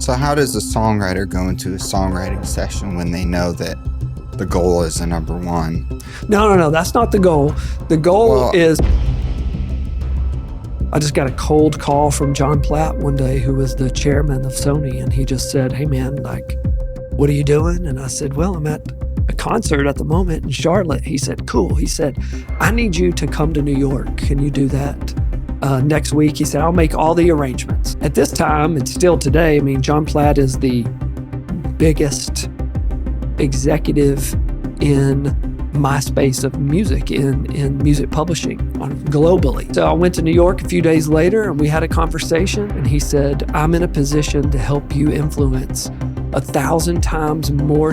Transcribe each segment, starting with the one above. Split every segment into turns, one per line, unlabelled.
So how does a songwriter go into a songwriting session when they know that the goal is the number one?
No. That's not the goal. The goal is... I just got a cold call from John Platt one day, who was the chairman of Sony, and he just said, "Hey man, like, what are you doing?" And I said, "Well, I'm at a concert at the moment in Charlotte." He said, "Cool." He said, "I need you to come to New York. Can you do that next week?" He said, "I'll make all the arrangements." At this time, and still today, I mean, John Platt is the biggest executive in my space of music, in music publishing globally. So I went to New York a few days later and we had a conversation, and he said, "I'm in a position to help you influence 1,000 times more."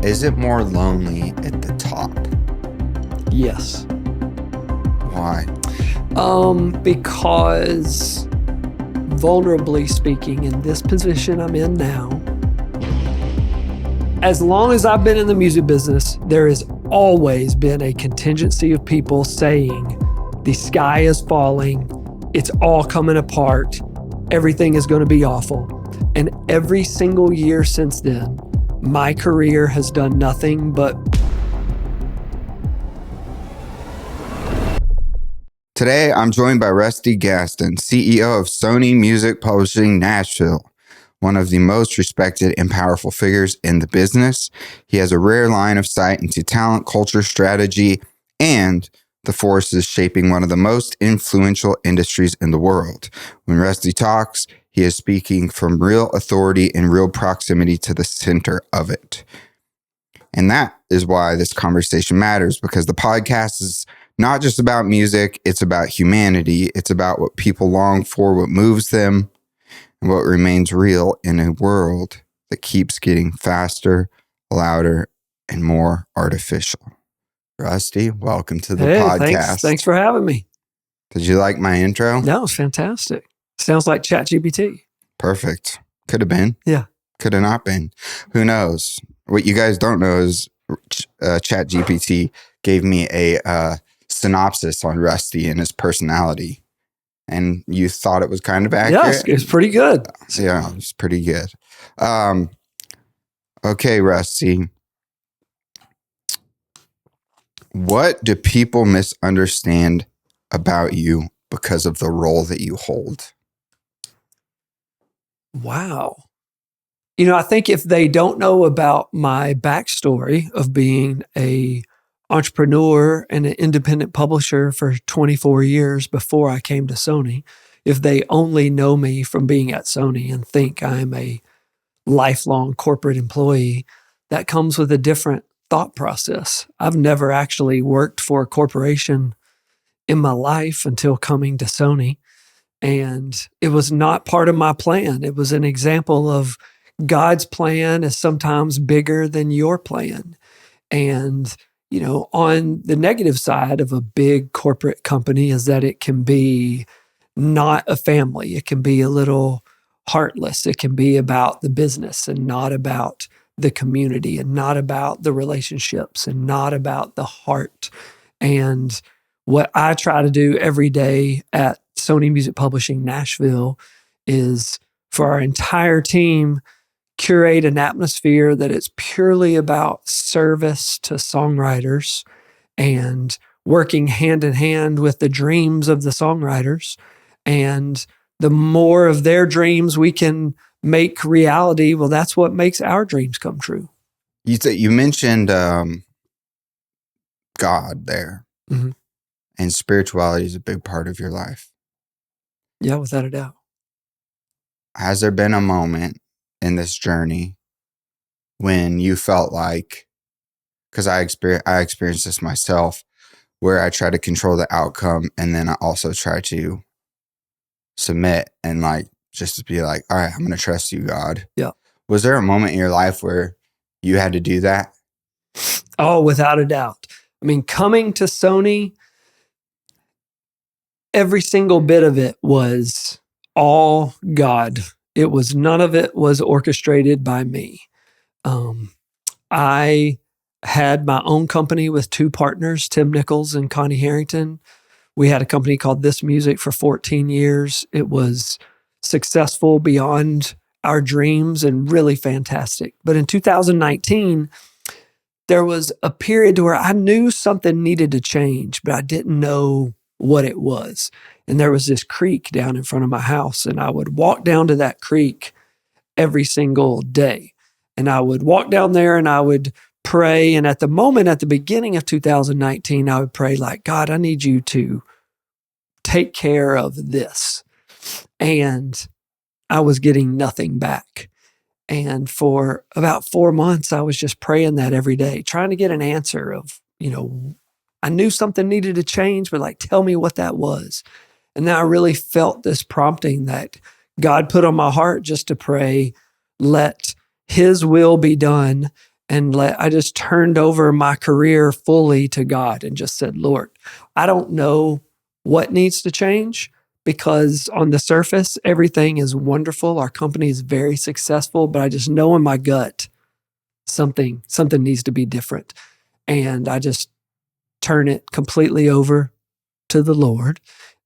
Is it more lonely at the top?
Yes.
Why?
Because vulnerably speaking, in this position I'm in now, as long as I've been in the music business, there has always been a contingency of people saying, the sky is falling, it's all coming apart, everything is going to be awful. And every single year since then, my career has done nothing but...
Today, I'm joined by Rusty Gaston, CEO of Sony Music Publishing Nashville, one of the most respected and powerful figures in the business. He has a rare line of sight into talent, culture, strategy, and the forces shaping one of the most influential industries in the world. When Rusty talks, he is speaking from real authority and real proximity to the center of it. And that is why this conversation matters, because the podcast is not just about music, it's about humanity. It's about what people long for, what moves them, and what remains real in a world that keeps getting faster, louder, and more artificial. Rusty, welcome to the podcast.
Thanks for having me.
Did you like my intro?
That was fantastic. Sounds like ChatGPT.
Perfect. Could have been.
Yeah.
Could have not been. Who knows? What you guys don't know is ChatGPT gave me a synopsis on Rusty and his personality. And you thought it was kind of accurate?
Yeah, it's pretty good.
Yeah, it was pretty good. Okay, Rusty. What do people misunderstand about you because of the role that you hold?
Wow. You know, I think if they don't know about my backstory of being a entrepreneur and an independent publisher for 24 years before I came to Sony, if they only know me from being at Sony and think I'm a lifelong corporate employee, that comes with a different thought process. I've never actually worked for a corporation in my life until coming to Sony, and it was not part of my plan. It was an example of God's plan is sometimes bigger than your plan. And you know, on the negative side of a big corporate company is that it can be not a family. It can be a little heartless. It can be about the business and not about the community and not about the relationships and not about the heart. And what I try to do every day at Sony Music Publishing Nashville is for our entire team, curate an atmosphere that it's purely about service to songwriters and working hand in hand with the dreams of the songwriters. And the more of their dreams we can make reality, well, that's what makes our dreams come true.
You mentioned God there,
Mm-hmm.
and spirituality is a big part of your life.
Yeah, without a doubt.
Has there been a moment in this journey when you felt like, because I experienced this myself, where I try to control the outcome and then I also try to submit and like just be like, all right, I'm going to trust you, God.
Yeah.
Was there a moment in your life where you had to do that?
Oh, without a doubt. I mean, coming to Sony, every single bit of it was all God. None of it was orchestrated by me. I had my own company with two partners, Tim Nichols and Connie Harrington. We had a company called This Music for 14 years. It was successful beyond our dreams and really fantastic. But in 2019, there was a period where I knew something needed to change, but I didn't know what it was. And there was this creek down in front of my house, and I would walk down to that creek every single day. And I would walk down there and I would pray. And at the beginning of 2019, I would pray like, God, I need you to take care of this. And I was getting nothing back. And for about 4 months, I was just praying that every day, trying to get an answer of, I knew something needed to change, but like, tell me what that was. And then I really felt this prompting that God put on my heart just to pray, let His will be done. And I just turned over my career fully to God and just said, Lord, I don't know what needs to change, because on the surface, everything is wonderful. Our company is very successful, but I just know in my gut, something needs to be different. And I just turn it completely over to the Lord.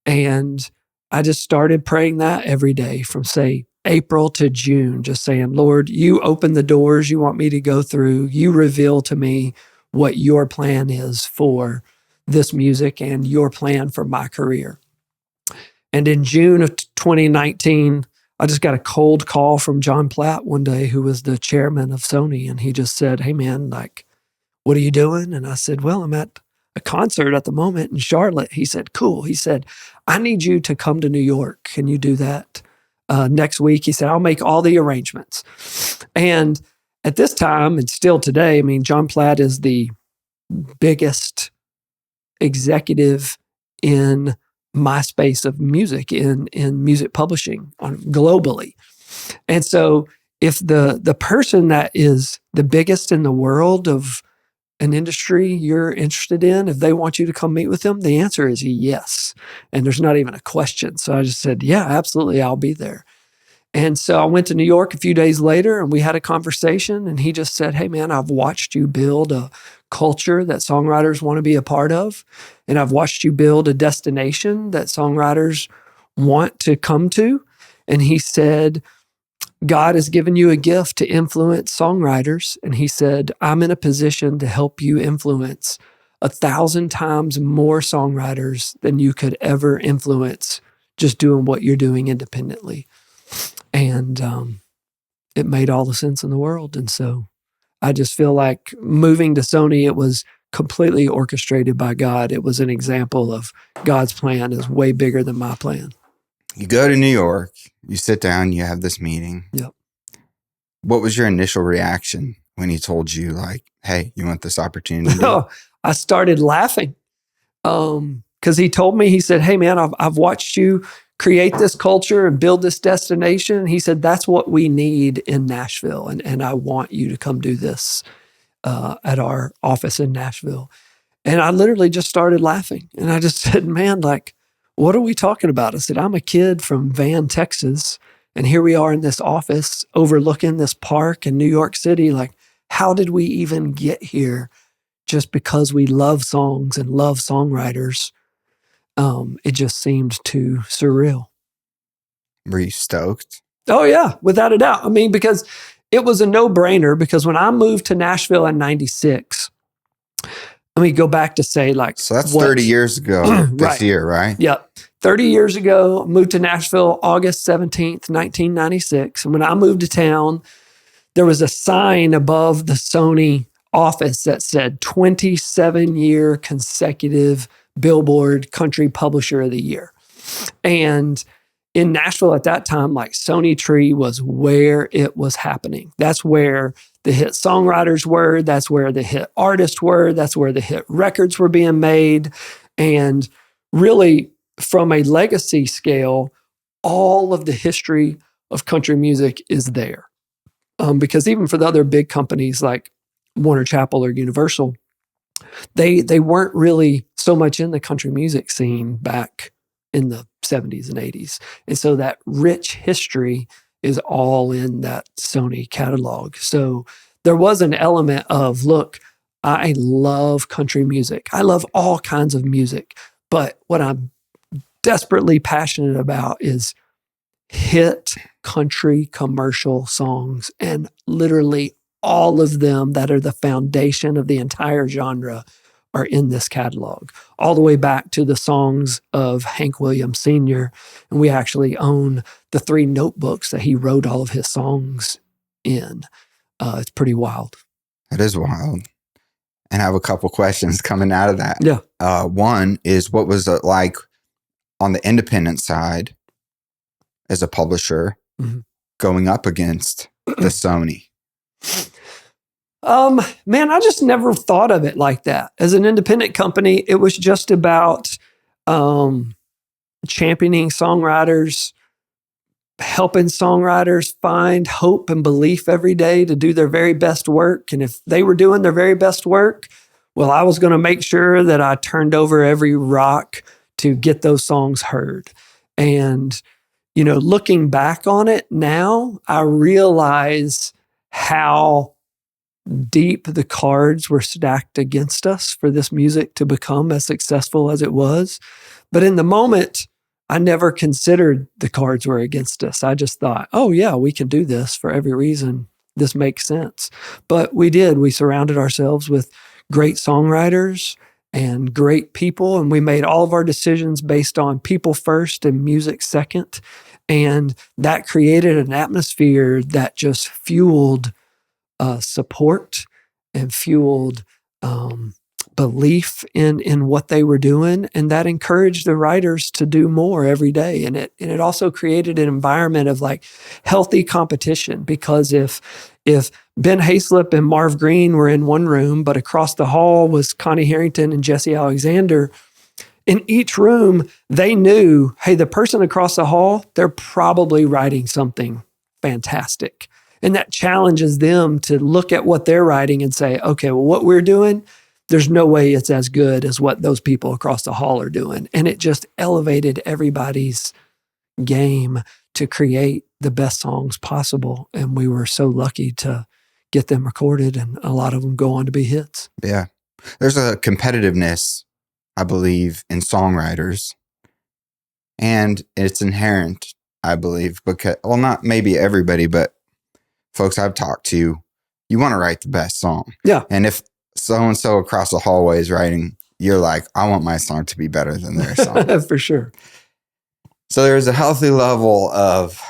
And I just started praying that every day from, say, April to June, just saying, Lord, you open the doors you want me to go through. You reveal to me what your plan is for this music and your plan for my career. And in June of 2019, I just got a cold call from John Platt one day, who was the chairman of Sony. And he just said, hey, man, like, what are you doing? And I said, well, I'm at a concert at the moment in Charlotte. He said, cool. He said, I need you to come to New York. Can you do that next week? He said, I'll make all the arrangements. And at this time, and still today, I mean, John Platt is the biggest executive in my space of music, in music publishing globally. And so if the person that is the biggest in the world of an industry you're interested in, if they want you to come meet with them, the answer is yes. And there's not even a question. So I just said, yeah, absolutely, I'll be there. And so I went to New York a few days later and we had a conversation, and he just said, hey man, I've watched you build a culture that songwriters want to be a part of. And I've watched you build a destination that songwriters want to come to. And he said, God has given you a gift to influence songwriters. And he said, I'm in a position to help you influence 1,000 times more songwriters than you could ever influence just doing what you're doing independently. And it made all the sense in the world. And so I just feel like moving to Sony, it was completely orchestrated by God. It was an example of God's plan is way bigger than my plan.
You go to New York, you sit down, you have this meeting.
Yep.
What was your initial reaction when he told you, like, hey, you want this opportunity?
Oh, I started laughing because he told me, he said, hey, man, I've watched you create this culture and build this destination. He said, that's what we need in Nashville. And I want you to come do this at our office in Nashville. And I literally just started laughing. And I just said, man, like, what are we talking about? I said, I'm a kid from Van, Texas. And here we are in this office overlooking this park in New York City. Like, how did we even get here? Just because we love songs and love songwriters. It just seemed too surreal.
Were you stoked?
Oh, yeah, without a doubt. I mean, because it was a no-brainer, because when I moved to Nashville in 96, let me go back to say, like,
so that's 30 years ago this
right.
year, right?
Yep. 30 years ago, I moved to Nashville August 17th, 1996. And when I moved to town, there was a sign above the Sony office that said 27-year consecutive Billboard Country Publisher of the Year. And in Nashville at that time, like, Sony Tree was where it was happening. That's where the hit songwriters were. That's where the hit artists were. That's where the hit records were being made. And really, from a legacy scale, all of the history of country music is there. Because even for the other big companies like Warner Chappell or Universal, they weren't really so much in the country music scene back in the 70s and 80s. And so that rich history is all in that Sony catalog. So there was an element of, look, I love country music. I love all kinds of music. But what I'm desperately passionate about is hit country commercial songs, and literally all of them that are the foundation of the entire genre are in this catalog, all the way back to the songs of Hank Williams Sr. And we actually own the 3 notebooks that he wrote all of his songs in. It's pretty wild.
That is wild. And I have a couple questions coming out of that.
Yeah.
One is, what was it like on the independent side as a publisher going up against the Sony?
Man, I just never thought of it like that. As an independent company, it was just about championing songwriters, helping songwriters find hope and belief every day to do their very best work. And if they were doing their very best work, well, I was going to make sure that I turned over every rock to get those songs heard. And, you know, looking back on it now, I realize how deep the cards were stacked against us for this music to become as successful as it was. But in the moment, I never considered the cards were against us. I just thought, oh yeah, we can do this for every reason. This makes sense. But we did. We surrounded ourselves with great songwriters and great people, and we made all of our decisions based on people first and music second. And that created an atmosphere that just fueled support and fueled belief in what they were doing, and that encouraged the writers to do more every day. And it also created an environment of like healthy competition, because if Ben Hayslip and Marv Green were in one room, but across the hall was Connie Harrington and Jesse Alexander, in each room they knew, hey, the person across the hall, they're probably writing something fantastic. And that challenges them to look at what they're writing and say, okay, well, what we're doing, there's no way it's as good as what those people across the hall are doing. And it just elevated everybody's game to create the best songs possible. And we were so lucky to get them recorded, and a lot of them go on to be hits.
Yeah. There's a competitiveness, I believe, in songwriters. And it's inherent, I believe, because, well, not maybe everybody, but folks I've talked to, you want to write the best song.
Yeah.
And if so-and-so across the hallway is writing, you're like, I want my song to be better than their song.
For sure.
So there's a healthy level of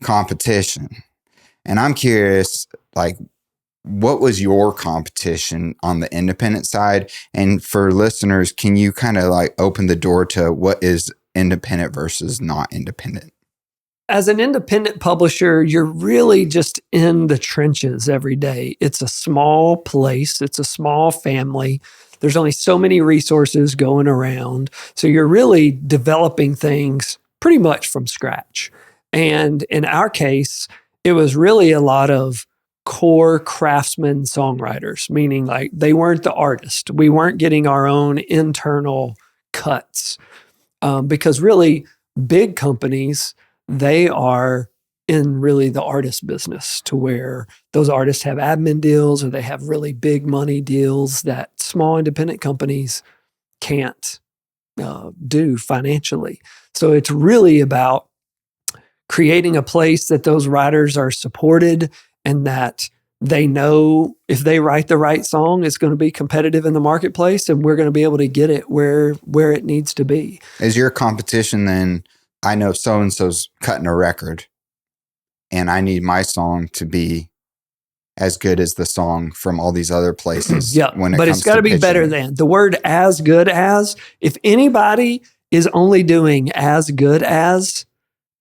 competition. And I'm curious, like, what was your competition on the independent side? And for listeners, can you kind of like open the door to what is independent versus not independent?
As an independent publisher, you're really just in the trenches every day. It's a small place. It's a small family. There's only so many resources going around. So you're really developing things pretty much from scratch. And in our case, it was really a lot of core craftsmen songwriters, meaning like they weren't the artist. We weren't getting our own internal cuts because really big companies, they are in really the artist business, to where those artists have admin deals or they have really big money deals that small independent companies can't do financially. So it's really about creating a place that those writers are supported, and that they know if they write the right song, it's going to be competitive in the marketplace, and we're going to be able to get it where it needs to be.
Is your competition then, I know so-and-so's cutting a record and I need my song to be as good as the song from all these other places.
Yeah, but it's got to be better than. The word as good as, if anybody is only doing as good as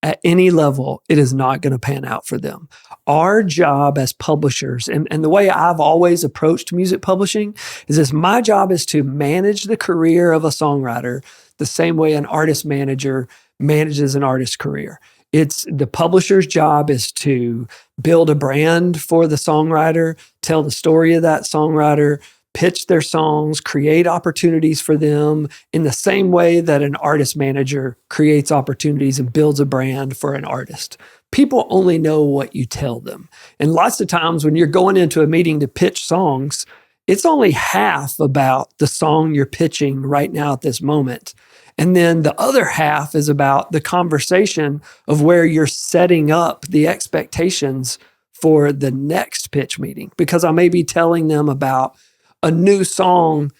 at any level, it is not going to pan out for them. Our job as publishers, and the way I've always approached music publishing, is this: my job is to manage the career of a songwriter the same way an artist manager manages an artist's career. It's the publisher's job is to build a brand for the songwriter, tell the story of that songwriter, pitch their songs, create opportunities for them in the same way that an artist manager creates opportunities and builds a brand for an artist. People only know what you tell them. And lots of times when you're going into a meeting to pitch songs, it's only half about the song you're pitching right now at this moment. And then the other half is about the conversation of where you're setting up the expectations for the next pitch meeting, because I may be telling them about a new song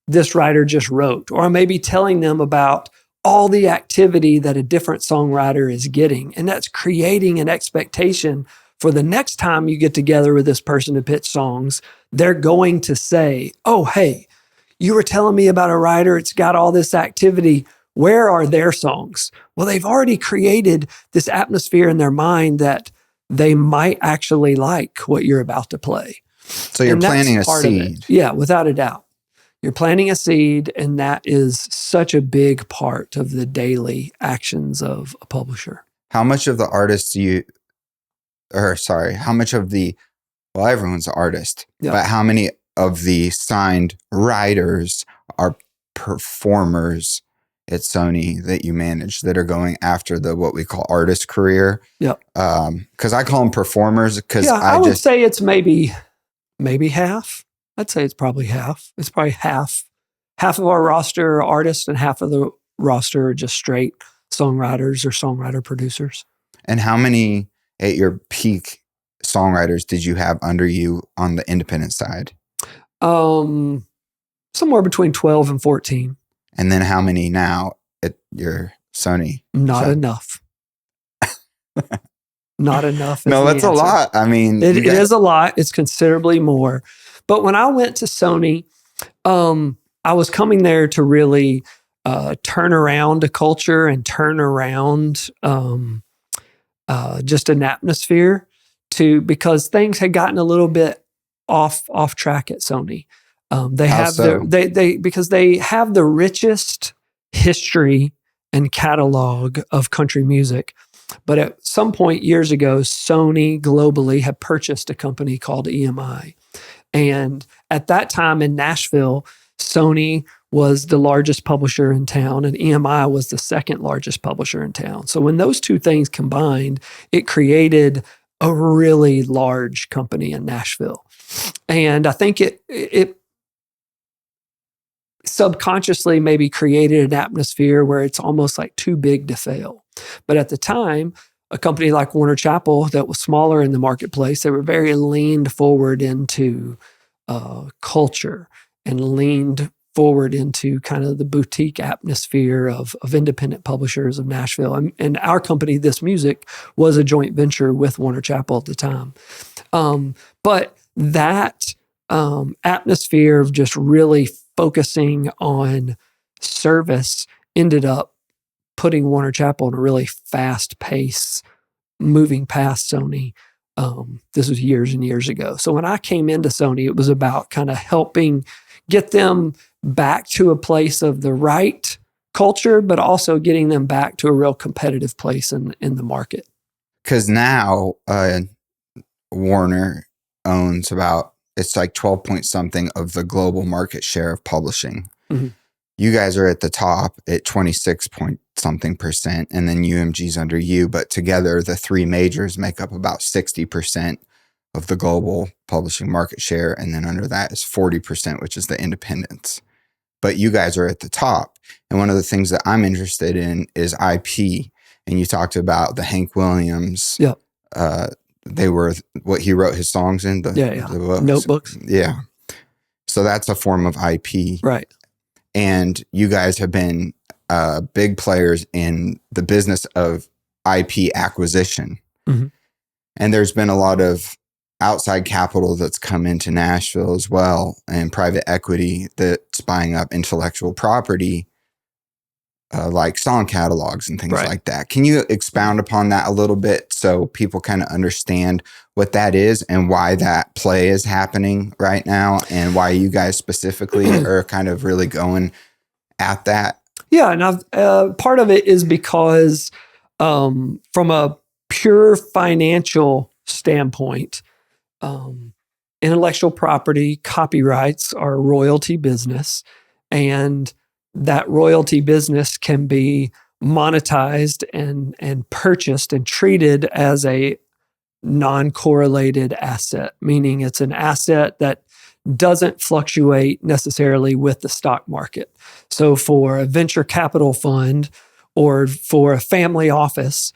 this writer just wrote, or I may be telling them about all the activity that a different songwriter is getting. And that's creating an expectation for the next time you get together with this person to pitch songs. They're going to say, oh, hey, you were telling me about a writer, it's got all this activity. Where are their songs? Well, they've already created this atmosphere in their mind that they might actually like what you're about to play.
So you're planting a seed.
Yeah, without a doubt. You're planting a seed, and that is such a big part of the daily actions of a publisher.
How much of the artists well, everyone's an artist, but how many of the signed writers are performers at Sony that you manage that are going after the what we call artist career?
Yep.
Because I call them performers. Because
I would say it's maybe half. I'd say it's probably half. It's probably half of our roster are artists, and half of the roster are just straight songwriters or songwriter producers.
And how many at your peak songwriters did you have under you on the independent side?
Somewhere between 12 and 14.
And then how many now at your Sony?
Not enough. Not enough.
No, that's a lot. I mean,
it is a lot. It's considerably more. But when I went to Sony, I was coming there to really turn around a culture and turn around just an atmosphere because things had gotten a little bit off track at Sony. Because they have the richest history and catalog of country music. But at some point years ago, Sony globally had purchased a company called EMI. And at that time in Nashville, Sony was the largest publisher in town and EMI was the second largest publisher in town. So when those two things combined, it created a really large company in Nashville. And I think it subconsciously maybe created an atmosphere where it's almost like too big to fail. But at the time, a company like Warner Chappell that was smaller in the marketplace, they were very leaned forward into culture and leaned forward into kind of the boutique atmosphere of independent publishers of Nashville. And our company, This Music, was a joint venture with Warner Chappell at the time. But that atmosphere of just really focusing on service ended up putting Warner Chappell in a really fast pace, moving past Sony. This was years and years ago. So when I came into Sony, it was about kind of helping get them back to a place of the right culture, but also getting them back to a real competitive place in the market.
Because now Warner owns it's like 12 point something of the global market share of publishing. Mm-hmm. You guys are at the top at 26 point something %, and then UMG's under you. But together, the three majors make up about 60% of the global publishing market share. And then under that is 40%, which is the independents. But you guys are at the top. And one of the things that I'm interested in is IP. And you talked about the Hank Williams.
Yep.
They were what he wrote his songs in. The books.
Notebooks.
Yeah. So that's a form of IP.
Right.
And you guys have been big players in the business of IP acquisition. Mm-hmm. And there's been a lot of outside capital that's come into Nashville as well, and private equity that's buying up intellectual property, like song catalogs and things like that. Can you expound upon that a little bit so people kind of understand what that is and why that play is happening right now and why you guys specifically are kind of really going at that?
Yeah, and part of it is because from a pure financial standpoint, intellectual property, copyrights are a royalty business, and that royalty business can be monetized and purchased and treated as a non-correlated asset, meaning it's an asset that doesn't fluctuate necessarily with the stock market. So for a venture capital fund or for a family office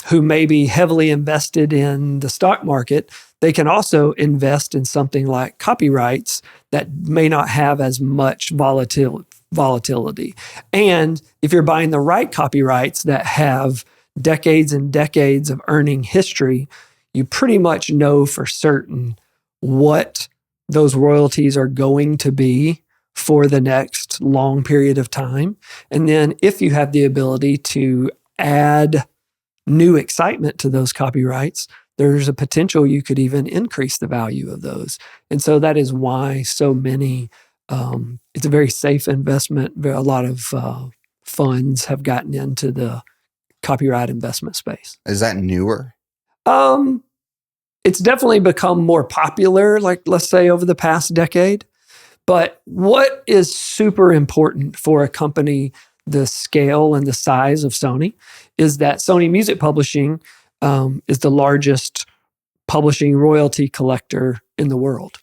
who may be heavily invested in the stock market, they can also invest in something like copyrights that may not have as much volatility. And if you're buying the right copyrights that have decades and decades of earning history, you pretty much know for certain what those royalties are going to be for the next long period of time. And then if you have the ability to add new excitement to those copyrights, there's a potential you could even increase the value of those. And so that is why so many, it's a very safe investment. A lot of funds have gotten into the copyright investment space.
Is that newer?
It's definitely become more popular, like let's say over the past decade. But what is super important for a company the scale and the size of Sony is that Sony Music Publishing is the largest publishing royalty collector in the world.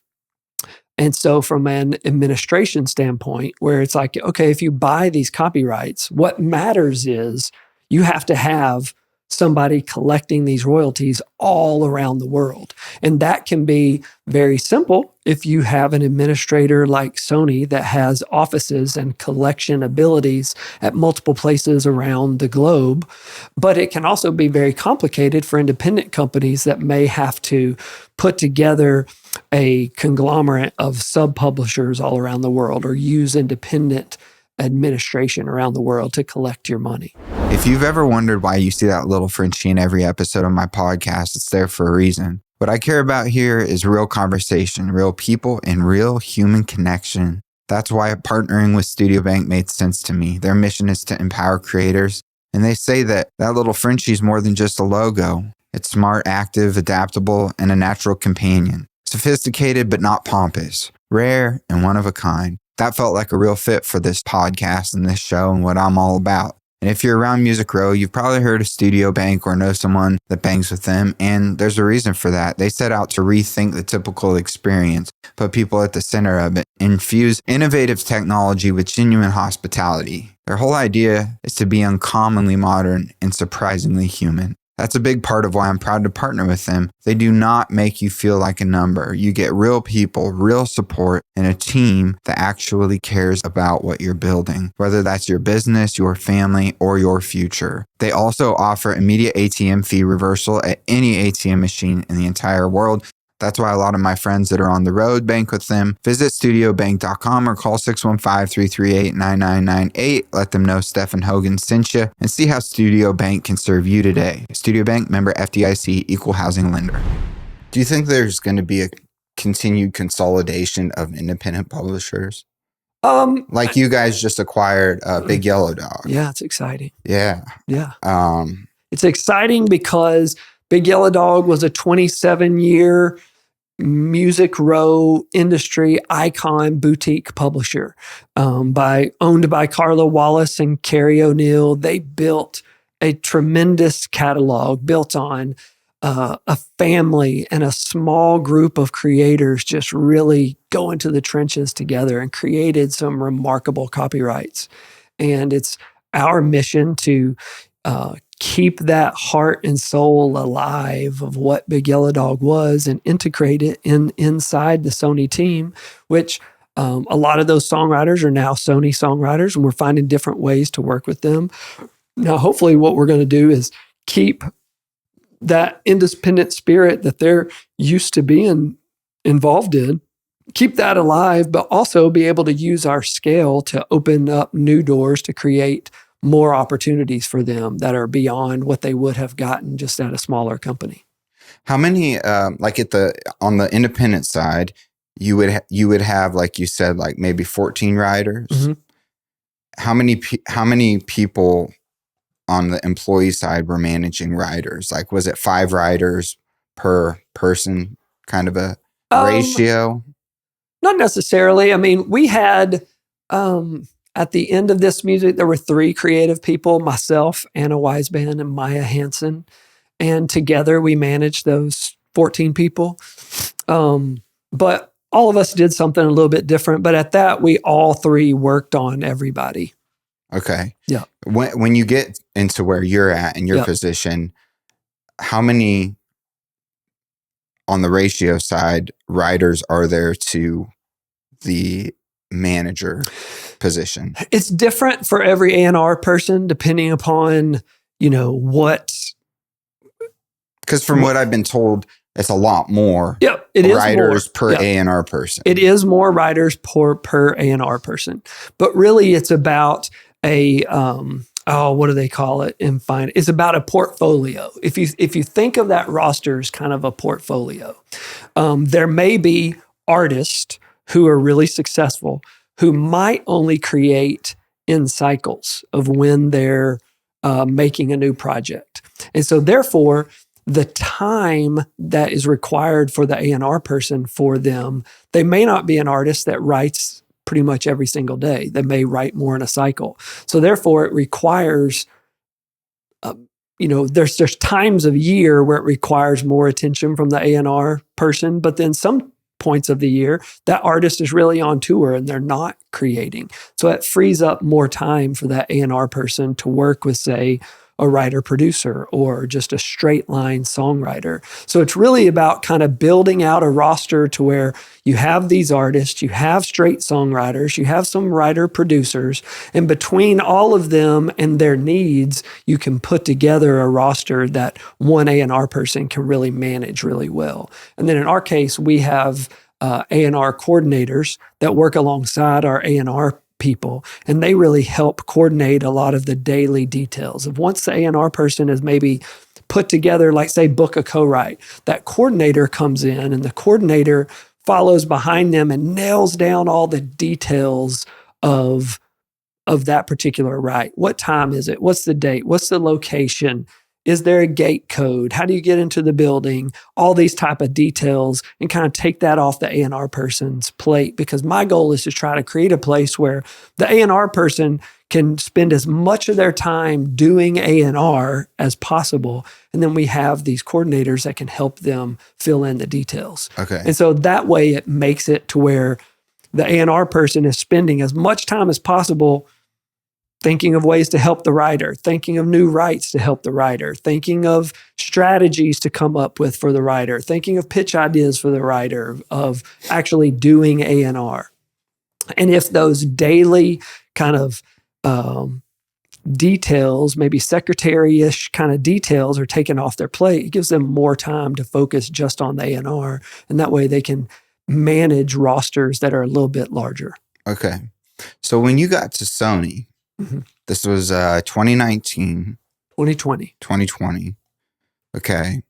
And so from an administration standpoint, where it's like, okay, if you buy these copyrights, what matters is you have to have somebody collecting these royalties all around the world. And that can be very simple if you have an administrator like Sony that has offices and collection abilities at multiple places around the globe. But it can also be very complicated for independent companies that may have to put together a conglomerate of sub-publishers all around the world or use independent administration around the world to collect your money.
If you've ever wondered why you see that little Frenchie in every episode of my podcast, it's there for a reason. What I care about here is real conversation, real people, and real human connection. That's why partnering with Studio Bank made sense to me. Their mission is to empower creators, and they say that little Frenchie is more than just a logo. It's smart, active, adaptable, and a natural companion. Sophisticated but not pompous, rare and one of a kind. That felt like a real fit for this podcast and this show and what I'm all about. And if you're around Music Row, you've probably heard of Studio Bank or know someone that bangs with them. And there's a reason for that. They set out to rethink the typical experience, put people at the center of it, infuse innovative technology with genuine hospitality. Their whole idea is to be uncommonly modern and surprisingly human. That's a big part of why I'm proud to partner with them. They do not make you feel like a number. You get real people, real support, and a team that actually cares about what you're building, whether that's your business, your family, or your future. They also offer immediate ATM fee reversal at any ATM machine in the entire world. That's why a lot of my friends that are on the road bank with them. Visit studiobank.com or call 615-338-9998. Let them know Stephen Hogan sent you and see how Studio Bank can serve you today. Studio Bank, member FDIC, equal housing lender. Do you think there's going to be a continued consolidation of independent publishers? Like you guys just acquired Big Yellow Dog.
Yeah, it's exciting.
Yeah.
It's exciting because Big Yellow Dog was a 27-year Music Row industry icon boutique publisher owned by Carla Wallace and Carrie O'Neill. They built a tremendous catalog built on a family and a small group of creators just really go into the trenches together and created some remarkable copyrights. And it's our mission to keep that heart and soul alive of what Big Yellow Dog was and integrate it inside the Sony team, which a lot of those songwriters are now Sony songwriters, and we're finding different ways to work with them. Now, hopefully what we're going to do is keep that independent spirit that they're used to being involved in, keep that alive, but also be able to use our scale to open up new doors to create more opportunities for them that are beyond what they would have gotten just at a smaller company.
How many, on the independent side, you would have, like you said, like maybe 14 writers. Mm-hmm. How many people on the employee side were managing writers? Like, was it 5 writers per person, kind of a ratio?
Not necessarily. I mean, we had, at the end of this music, there were 3 creative people, myself, Anna Weisband, and Maya Hansen. And together we managed those 14 people. But all of us did something a little bit different, but at that, we all three worked on everybody.
Okay.
Yeah.
When you get into where you're at in your position, how many on the ratio side writers are there to the manager position?
It's different for every A&R person, depending upon, what.
Because from what I've been told, it's a lot more
it is
writers
more.
per A&R person.
It is more writers per A&R person. But really, it's about a, what do they call it in finance? It's about a portfolio. If you think of that roster as kind of a portfolio, there may be artists who are really successful who might only create in cycles of when they're making a new project. And so therefore, the time that is required for the A&R person for them, they may not be an artist that writes pretty much every single day. They may write more in a cycle. So therefore, it requires, there's times of year where it requires more attention from the A&R person, but then some points of the year, that artist is really on tour and they're not creating. So it frees up more time for that A&R person to work with, say, a writer-producer or just a straight-line songwriter. So it's really about kind of building out a roster to where you have these artists, you have straight songwriters, you have some writer-producers, and between all of them and their needs, you can put together a roster that one A&R person can really manage really well. And then in our case, we have A&R coordinators that work alongside our A&R people, and they really help coordinate a lot of the daily details of once the A&R person is maybe put together, like say book a co-write, that coordinator comes in and the coordinator follows behind them and nails down all the details of that particular write. What time is it? What's the date? What's the location? Is there a gate code? How do you get into the building? All these type of details, and kind of take that off the A&R person's plate, because my goal is to try to create a place where the A&R person can spend as much of their time doing A&R as possible. And then we have these coordinators that can help them fill in the details.
Okay.
And so that way it makes it to where the A&R person is spending as much time as possible thinking of ways to help the writer, thinking of new writes to help the writer, thinking of strategies to come up with for the writer, thinking of pitch ideas for the writer, of actually doing A&R. And if those daily kind of details, maybe secretary-ish kind of details are taken off their plate, it gives them more time to focus just on the A&R. And that way they can manage rosters that are a little bit larger.
Okay. So when you got to Sony, this was 2019.
2020.
2020. Okay.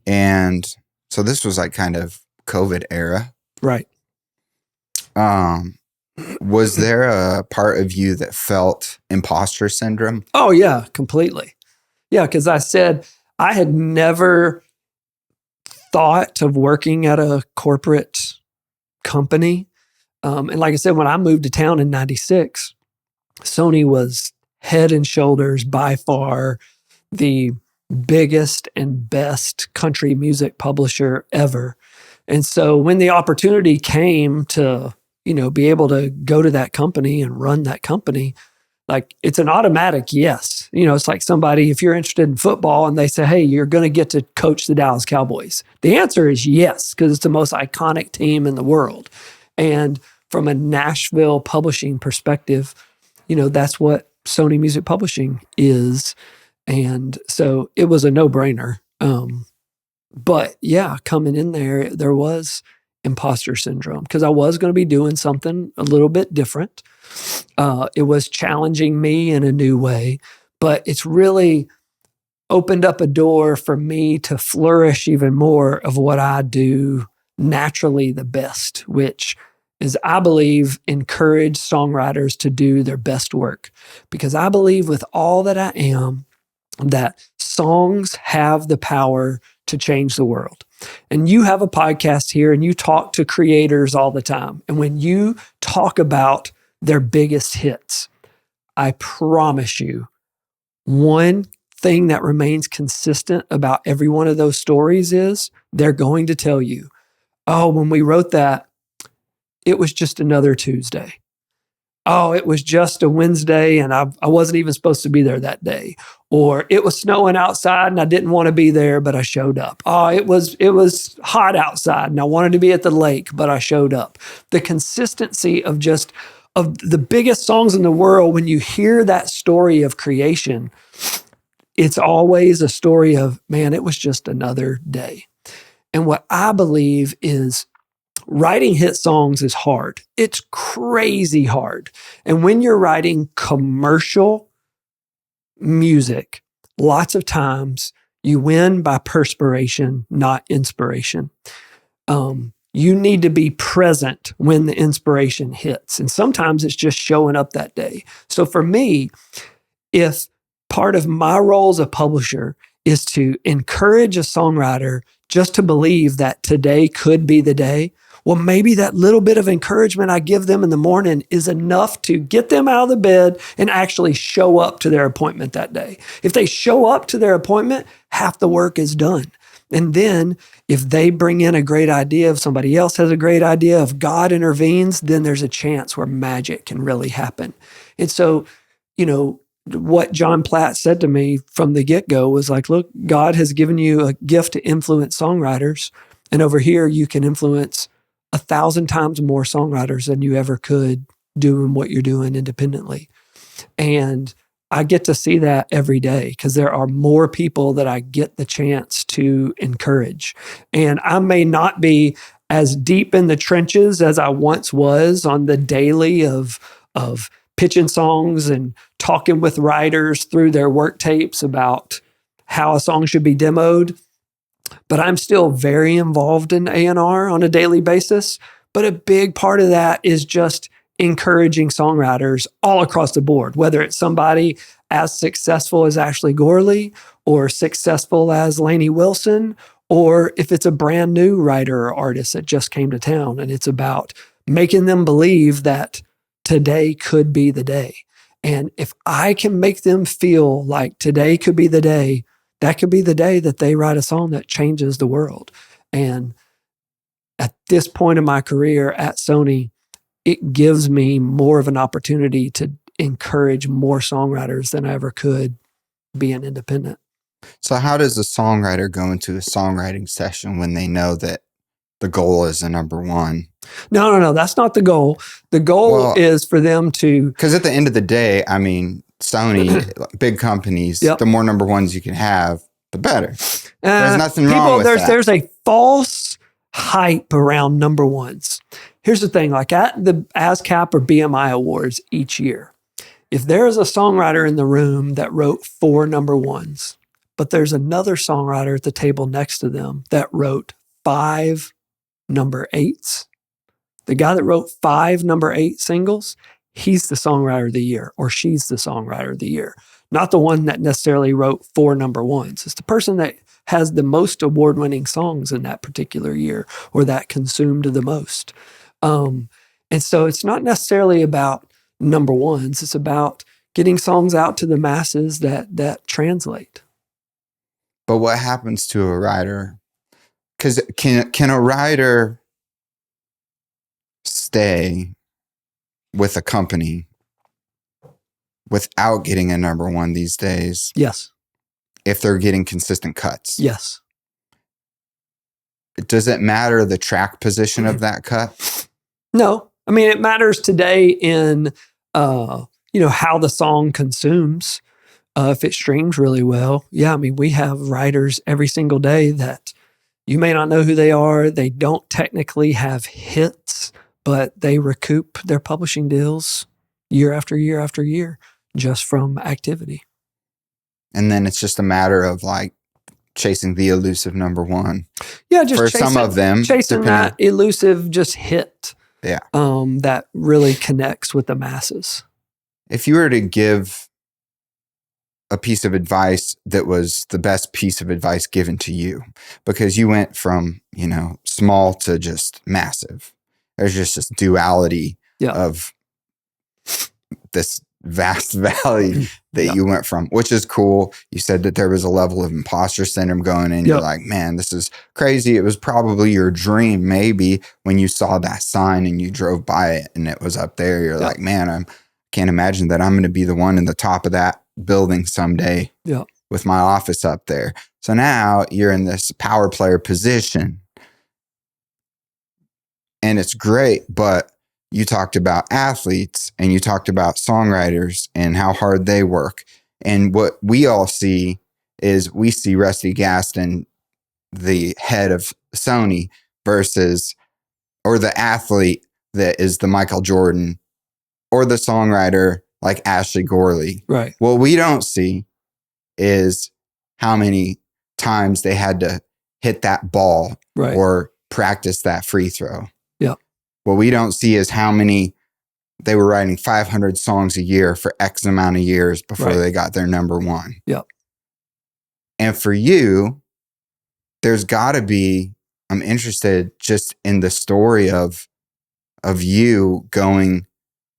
And so this was like kind of COVID era.
Right.
Was there a part of you that felt imposter syndrome?
Oh, yeah, completely. Yeah, because I said I had never thought of working at a corporate company. And like I said, when I moved to town in 96, Sony was head and shoulders by far the biggest and best country music publisher ever. And so when the opportunity came to, be able to go to that company and run that company, like it's an automatic yes. It's like somebody, if you're interested in football and they say, hey, you're going to get to coach the Dallas Cowboys. The answer is yes, because it's the most iconic team in the world. And from a Nashville publishing perspective, that's what Sony Music Publishing is. And so it was a no-brainer. But yeah, coming in there was imposter syndrome because I was going to be doing something a little bit different. It was challenging me in a new way, but it's really opened up a door for me to flourish even more of what I do naturally the best, which is, I believe, encourage songwriters to do their best work. Because I believe with all that I am, that songs have the power to change the world. And you have a podcast here and you talk to creators all the time. And when you talk about their biggest hits, I promise you, one thing that remains consistent about every one of those stories is they're going to tell you, oh, when we wrote that, it was just another Tuesday. Oh, it was just a Wednesday and I wasn't even supposed to be there that day. Or it was snowing outside and I didn't want to be there, but I showed up. Oh, it was hot outside and I wanted to be at the lake, but I showed up. The consistency of the biggest songs in the world, when you hear that story of creation, it's always a story of, man, it was just another day. And what I believe is writing hit songs is hard. It's crazy hard. And when you're writing commercial music, lots of times you win by perspiration, not inspiration. You need to be present when the inspiration hits. And sometimes it's just showing up that day. So for me, if part of my role as a publisher is to encourage a songwriter just to believe that today could be the day, well, maybe that little bit of encouragement I give them in the morning is enough to get them out of the bed and actually show up to their appointment that day. If they show up to their appointment, half the work is done. And then if they bring in a great idea, if somebody else has a great idea, if God intervenes, then there's a chance where magic can really happen. And so, what John Platt said to me from the get-go was like, look, God has given you a gift to influence songwriters. And over here, you can influence 1,000 times more songwriters than you ever could doing what you're doing independently. And I get to see that every day because there are more people that I get the chance to encourage. And I may not be as deep in the trenches as I once was on the daily of pitching songs and talking with writers through their work tapes about how a song should be demoed. But I'm still very involved in A&R on a daily basis. But a big part of that is just encouraging songwriters all across the board, whether it's somebody as successful as Ashley Gorley or successful as Lainey Wilson, or if it's a brand new writer or artist that just came to town. And it's about making them believe that today could be the day. And if I can make them feel like today could be the day, that could be the day that they write a song that changes the world. And at this point in my career at Sony, it gives me more of an opportunity to encourage more songwriters than I ever could being independent.
So how does a songwriter go into a songwriting session when they know that the goal is a number one?
No. That's not the goal. The goal is for them to...
Because at the end of the day, I mean, Sony, big companies, the more number ones you can have, the better. There's nothing wrong with that.
There's a false hype around number ones. Here's the thing, like at the ASCAP or BMI Awards each year, if there's a songwriter in the room that wrote 4 number ones, but there's another songwriter at the table next to them that wrote 5 number 8s, the guy that wrote 5 number 8 singles, he's the songwriter of the year, or she's the songwriter of the year. Not the one that necessarily wrote 4 number ones. It's the person that has the most award-winning songs in that particular year, or that consumed the most. And so it's not necessarily about number ones. It's about getting songs out to the masses that translate.
But what happens to a writer? Because can a writer stay with a company without getting a number one these days?
Yes.
If they're getting consistent cuts?
Yes.
Does it matter the track position of that cut?
No. I mean, it matters today in, how the song consumes. If it streams really well. Yeah, I mean, we have writers every single day that you may not know who they are. They don't technically have hits, but they recoup their publishing deals year after year after year just from activity.
And then it's just a matter of like chasing the elusive number one.
Yeah, just
for some of them,
chasing that elusive just hit.
Yeah.
That really connects with the masses.
If you were to give a piece of advice that was the best piece of advice given to you, because you went from, small to just massive. There's just this duality of this vast valley that you went from, which is cool. You said that there was a level of imposter syndrome going in. You're like, man, this is crazy. It was probably your dream, maybe, when you saw that sign and you drove by it and it was up there. You're like, man, I can't imagine that I'm going to be the one in the top of that building someday with my office up there. So now you're in this power player position. And it's great, but you talked about athletes and you talked about songwriters and how hard they work. And what we all see is we see Rusty Gaston, the head of Sony, versus, or the athlete that is the Michael Jordan, or the songwriter like Ashley Gorley.
Right.
What we don't see is how many times they had to hit that ball or practice that free throw.
Yeah.
What we don't see is how many they were writing 500 songs a year for X amount of years before they got their number one.
Yep.
And for you, there's got to be, I'm interested just in the story of you going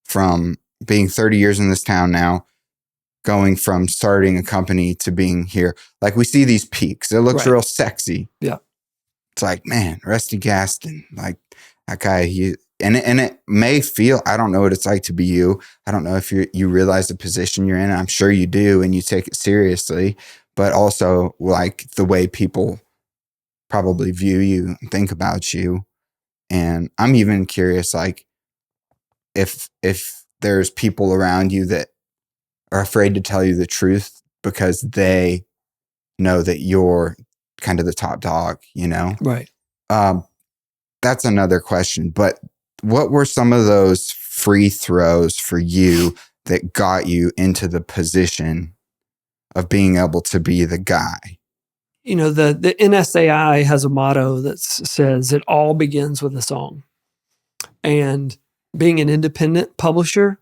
from being 30 years in this town now, going from starting a company to being here. Like we see these peaks. It looks real sexy.
Yeah.
It's like, man, Rusty Gaston, like that guy, and it may feel, I don't know what it's like to be you. I don't know if you realize the position you're in. I'm sure you do, and you take it seriously, but also like the way people probably view you and think about you. And I'm even curious, like if there's people around you that are afraid to tell you the truth because they know that you're kind of the top dog, you know?
Right.
That's another question. But what were some of those free throws for you that got you into the position of being able to be the guy?
You know, the NSAI has a motto that says it all begins with a song. And being an independent publisher,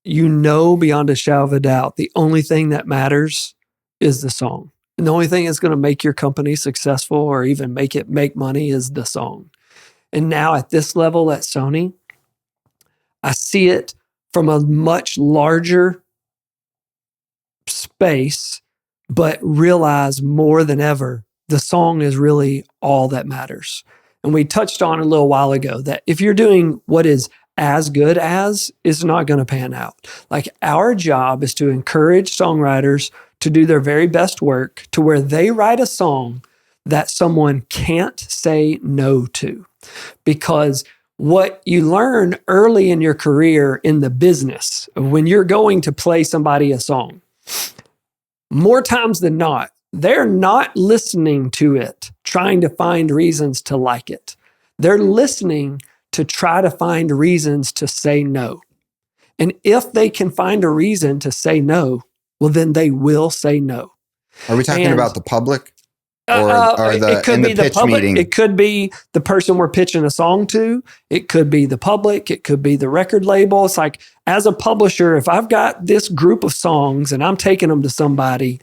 you know beyond a shadow of a doubt, the only thing that matters is the song. And the only thing that's going to make your company successful or even make it make money is the song. And now at this level at Sony, I see it from a much larger space, but realize more than ever, the song is really all that matters. And we touched on a little while ago that if you're doing what is as good as, it's not going to pan out. Like our job is to encourage songwriters to do their very best work to where they write a song that someone can't say no to. Because what you learn early in your career in the business, when you're going to play somebody a song, more times than not, they're not listening to it, trying to find reasons to like it. They're listening to try to find reasons to say no. And if they can find a reason to say no, well, then they will say no.
Are we talking about the public? Or
it could be the public.
Meeting?
It could be the person we're pitching a song to. It could be the public. It could be the record label. It's like, as a publisher, if I've got this group of songs and I'm taking them to somebody,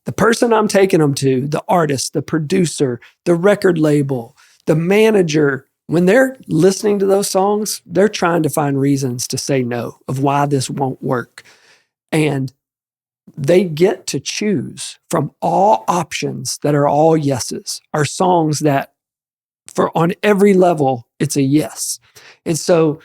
the person I'm taking them to, the artist, the producer, the record label, the manager, when they're listening to those songs, they're trying to find reasons to say no of why this won't work. And they get to choose from all options that are all yeses, are songs that for on every level, it's a yes. And so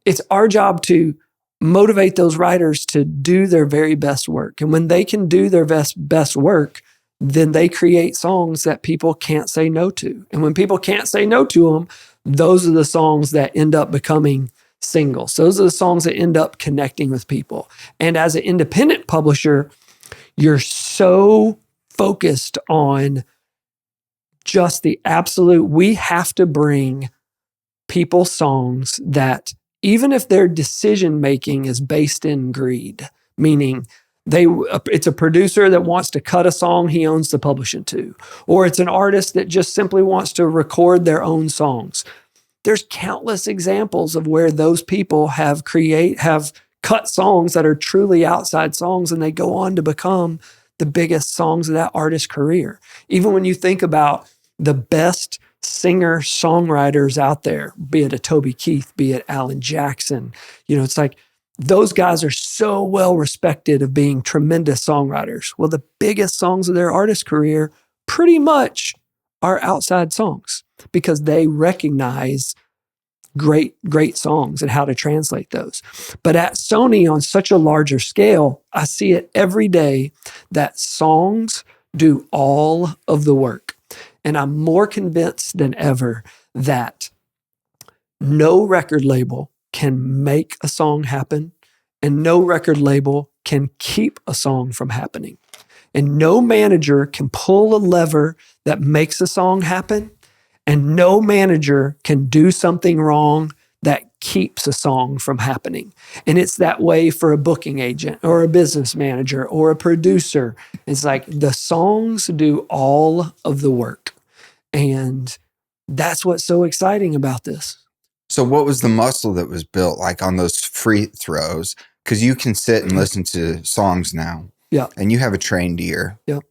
it's our job to motivate those writers to do their very best work. And when they can do their best work, then they create songs that people can't say no to. And when people can't say no to them, those are the songs that end up becoming singles. Those are the songs that end up connecting with people. And as an independent publisher, you're so focused on just the absolute, we have to bring people songs that, even if their decision making is based in greed, meaning it's a producer that wants to cut a song he owns the publishing to, or it's an artist that just simply wants to record their own songs. There's countless examples of where those people have cut songs that are truly outside songs, and they go on to become the biggest songs of that artist's career. Even when you think about the best singer-songwriters out there, be it a Toby Keith, be it Alan Jackson. It's like those guys are so well respected of being tremendous songwriters. Well, the biggest songs of their artist career pretty much are outside songs because they recognize great songs and how to translate those. But at Sony, on such a larger scale, I see it every day that songs do all of the work. And I'm more convinced than ever that no record label can make a song happen, and no record label can keep a song from happening. And no manager can pull a lever that makes a song happen, and no manager can do something wrong that keeps a song from happening. And it's that way for a booking agent or a business manager or a producer. It's like the songs do all of the work. And that's what's so exciting about this.
So what was the muscle that was built like on those free throws? Because you can sit and listen to songs now.
Yeah.
And you have a trained ear.
Yep.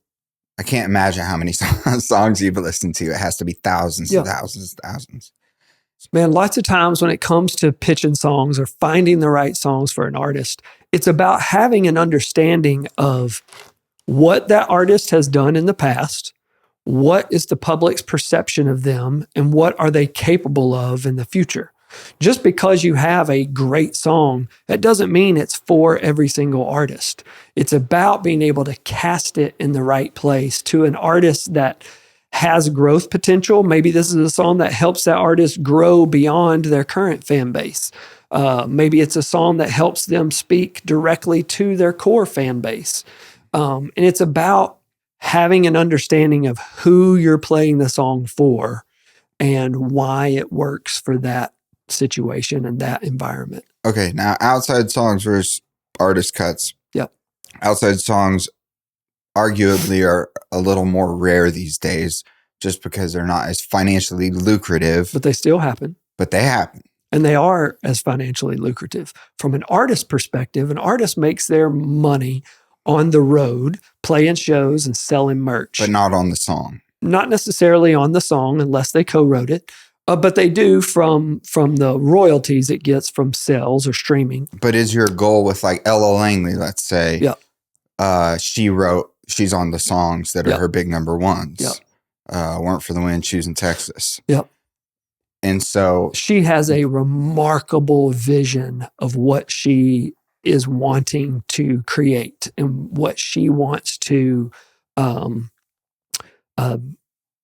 I can't imagine how many songs you've listened to. It has to be thousands and thousands and thousands.
Man, lots of times when it comes to pitching songs or finding the right songs for an artist, it's about having an understanding of what that artist has done in the past, what is the public's perception of them, and what are they capable of in the future. Just because you have a great song, that doesn't mean it's for every single artist. It's about being able to cast it in the right place to an artist that has growth potential. Maybe this is a song that helps that artist grow beyond their current fan base. Maybe it's a song that helps them speak directly to their core fan base. And it's about having an understanding of who you're playing the song for and why it works for that situation and that environment.
Okay, now outside songs versus artist cuts.
Yep.
Outside songs arguably are a little more rare these days just because they're not as financially lucrative.
But they still happen.
But they happen.
And they are as financially lucrative. From an artist perspective, an artist makes their money on the road, playing shows and selling merch.
But not on the song.
Not necessarily on the song unless they co-wrote it. But they do from the royalties it gets from sales or streaming.
But is your goal with like Ella Langley, let's say, she's on the songs that are her big number ones. Weren't for the Wind, Choosing Texas.
Yep.
And so
she has a remarkable vision of what she is wanting to create and what she wants to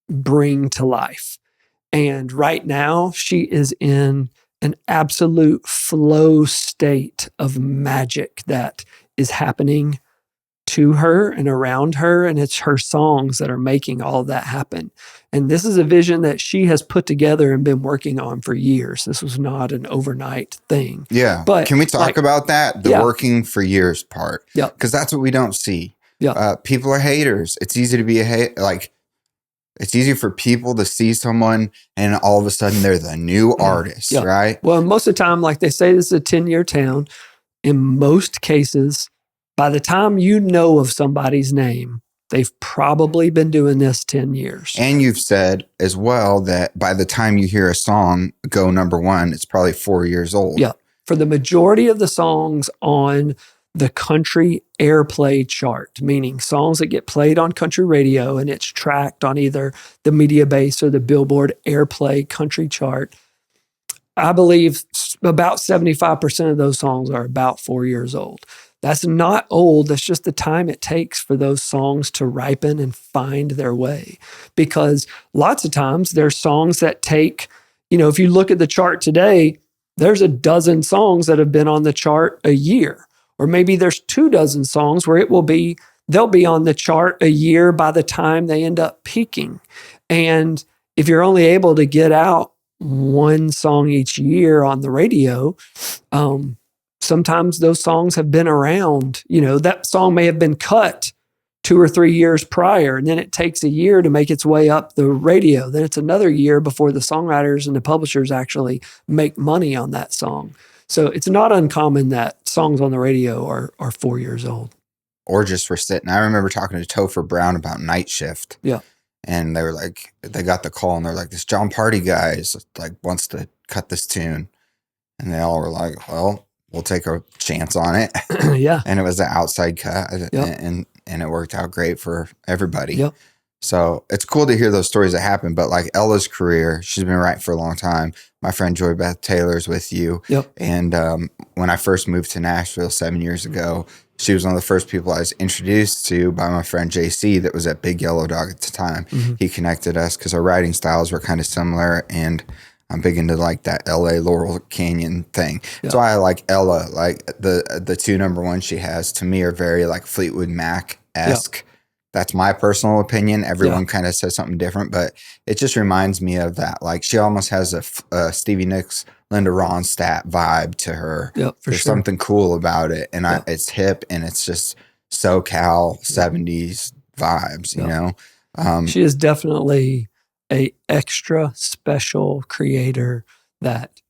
bring to life. And right now, she is in an absolute flow state of magic that is happening to her and around her. And it's her songs that are making all of that happen. And this is a vision that she has put together and been working on for years. This was not an overnight thing.
Yeah.
But
can we talk about that? The working for years part.
Yeah.
Because that's what we don't see.
Yeah.
People are haters. It's easy to be a hate. Like, it's easy for people to see someone and all of a sudden they're the new artist, right?
Well, most of the time, like they say, this is a 10-year town. In most cases, by the time you know of somebody's name, they've probably been doing this 10 years.
And you've said as well that by the time you hear a song go number one, it's probably 4 years old.
Yeah. For the majority of the songs on the country airplay chart, meaning songs that get played on country radio and it's tracked on either the Media Base or the Billboard airplay country chart, I believe about 75% of those songs are about 4 years old. That's not old. That's just the time it takes for those songs to ripen and find their way. Because lots of times there's songs that take, if you look at the chart today, there's a dozen songs that have been on the chart a year. Or maybe there's 24 songs where they'll be on the chart a year by the time they end up peaking. And if you're only able to get out one song each year on the radio, sometimes those songs have been around. That song may have been cut 2 or 3 years prior, and then it takes a year to make its way up the radio. Then it's another year before the songwriters and the publishers actually make money on that song. So it's not uncommon that songs on the radio are 4 years old.
Or just for sitting. I remember talking to Topher Brown about Night Shift.
Yeah.
And they were like, they got the call and they're like, this John Party guy is like, wants to cut this tune. And they all were like, well, we'll take a chance on it.
Yeah.
And it was an outside cut,
Yep.
and it worked out great for everybody.
Yep.
So it's cool to hear those stories that happen. But like Ella's career, she's been writing for a long time. My friend Joy Beth Taylor's with you.
Yep.
And when I first moved to Nashville 7 years ago, she was one of the first people I was introduced to by my friend JC that was at Big Yellow Dog at the time.
Mm-hmm.
He connected us because our writing styles were kind of similar, and I'm big into like that LA Laurel Canyon thing.
Yeah.
So I like Ella, like the two number one she has to me are very like Fleetwood Mac-esque. Yeah. That's my personal opinion. Everyone kind of says something different, but it just reminds me of that. Like she almost has a Stevie Nicks, Linda Ronstadt vibe to her.
Yep,
There's something cool about it. And it's hip and it's just SoCal 70s vibes, you know?
She is definitely a extra special creator that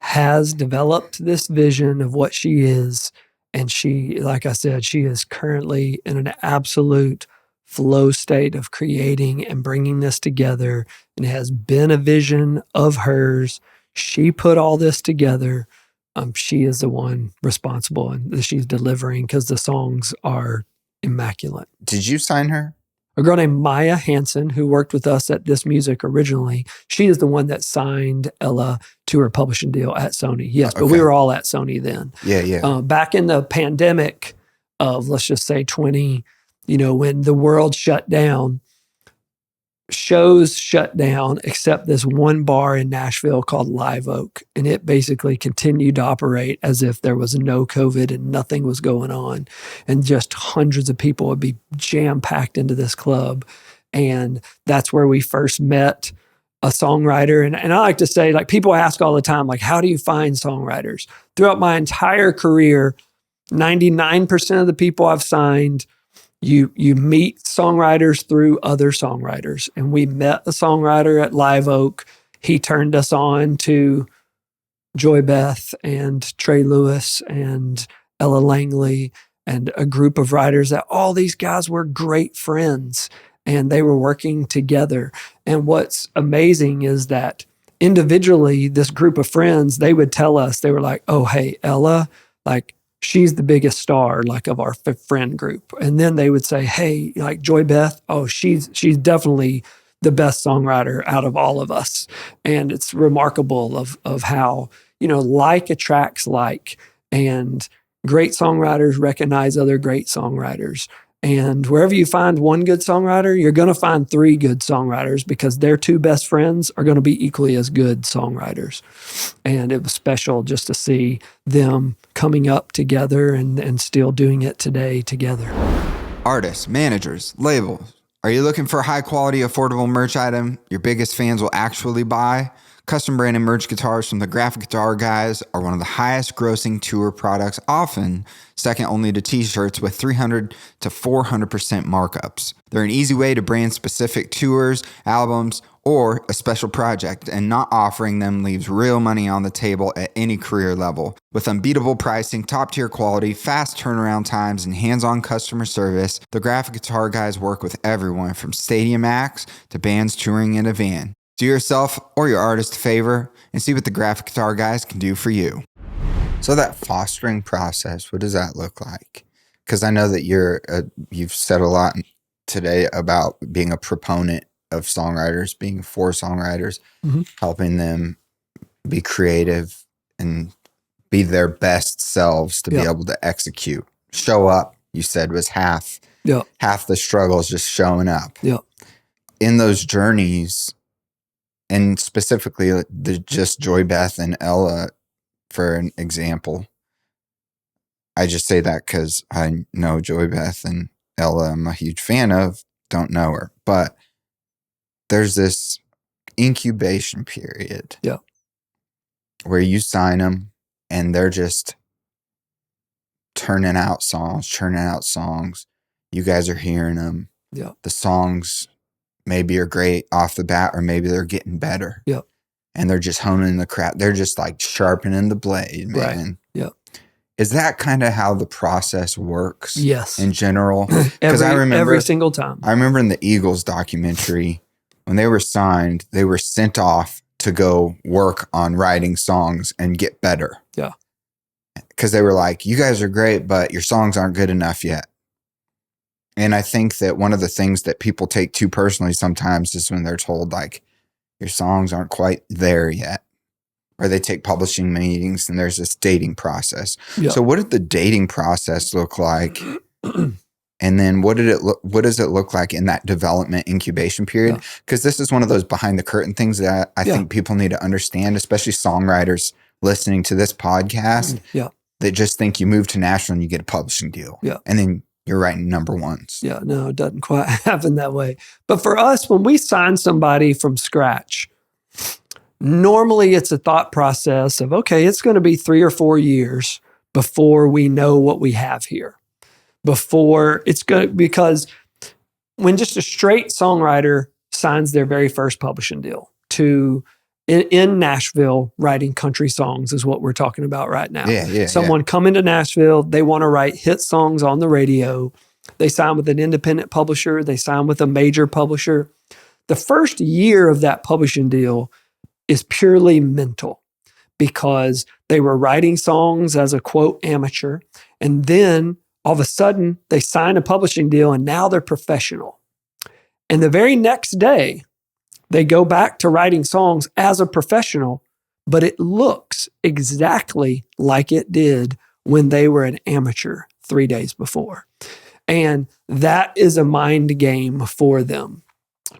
has developed this vision of what she is. And she, like I said, she is currently in an absolute flow state of creating and bringing this together. And it has been a vision of hers. She put all this together. She is the one responsible and she's delivering because the songs are immaculate.
Did you sign her?
A girl named Maya Hansen, who worked with us at This Music originally, she is the one that signed Ella to her publishing deal at Sony. Yes, but we were all at Sony then.
Yeah.
Back in the pandemic of, let's just say 20, when the world shut down, shows shut down except this one bar in Nashville called Live Oak. And it basically continued to operate as if there was no COVID and nothing was going on. And just hundreds of people would be jam-packed into this club. And that's where we first met a songwriter. And I like to say, like, people ask all the time, like, how do you find songwriters? Throughout my entire career, 99% of the people I've signed, you meet songwriters through other songwriters. And we met a songwriter at Live Oak. He turned us on to Joy Beth and Trey Lewis and Ella Langley and a group of writers that all these guys were great friends and they were working together. And what's amazing is that individually, this group of friends, they would tell us, they were like, oh, hey, Ella, like, she's the biggest star, like, of our friend group. And then they would say, hey, like Joy Beth, oh, she's definitely the best songwriter out of all of us. And it's remarkable of how, like attracts like, and great songwriters recognize other great songwriters. And wherever you find one good songwriter, you're going to find three good songwriters because their two best friends are going to be equally as good songwriters. And it was special just to see them coming up together and still doing it today together.
Artists, managers, labels. Are you looking for a high quality, affordable merch item your biggest fans will actually buy? Custom branded merch guitars from the Graphic Guitar Guys are one of the highest grossing tour products, often second only to t-shirts with 300 to 400% markups. They're an easy way to brand specific tours, albums, or a special project, and not offering them leaves real money on the table at any career level. With unbeatable pricing, top-tier quality, fast turnaround times, and hands-on customer service, the Graphic Guitar Guys work with everyone from stadium acts to bands touring in a van. Do yourself or your artist a favor and see what the Graphic Guitar Guys can do for you. So that fostering process, what does that look like? Because I know that you've said a lot today about being a proponent of songwriters, being for songwriters, helping them be creative and be their best selves to be able to execute. Show up, you said, was half the struggle is just showing up. In those journeys, and specifically just Joy Beth and Ella, for an example. I just say that because I know Joy Beth and Ella I'm a huge fan of, don't know her. But there's this incubation period where you sign them and they're just churning out songs. You guys are hearing them. The songs maybe are great off the bat, or maybe they're getting better. And they're just honing the craft. They're just like sharpening the blade, man. Is that kind of how the process works?
Yes.
In general? Because
every single time.
I remember in the Eagles documentary, when they were signed, they were sent off to go work on writing songs and get better.
Yeah.
Because they were like, you guys are great, but your songs aren't good enough yet. And I think that one of the things that people take too personally sometimes is when they're told, like, your songs aren't quite there yet. Or they take publishing meetings and there's this dating process.
Yeah.
So what did the dating process look like? And then what does it look like in that development incubation period? Because this is one of those behind the curtain things that I think people need to understand, especially songwriters listening to this podcast that just think you move to Nashville and you get a publishing deal.
Yeah.
And then you're writing number ones.
Yeah, no, it doesn't quite happen that way. But for us, when we sign somebody from scratch, normally it's a thought process of, okay, it's going to be 3 or 4 years before we know what we have here. Because when just a straight songwriter signs their very first publishing deal in Nashville, writing country songs is what we're talking about right now. Someone coming to Nashville, they want to write hit songs on the radio. They sign with an independent publisher. They sign with a major publisher. The first year of that publishing deal is purely mental because they were writing songs as a quote amateur. And then all of a sudden they sign a publishing deal and now they're professional. And the very next day they go back to writing songs as a professional, but it looks exactly like it did when they were an amateur 3 days before. And that is a mind game for them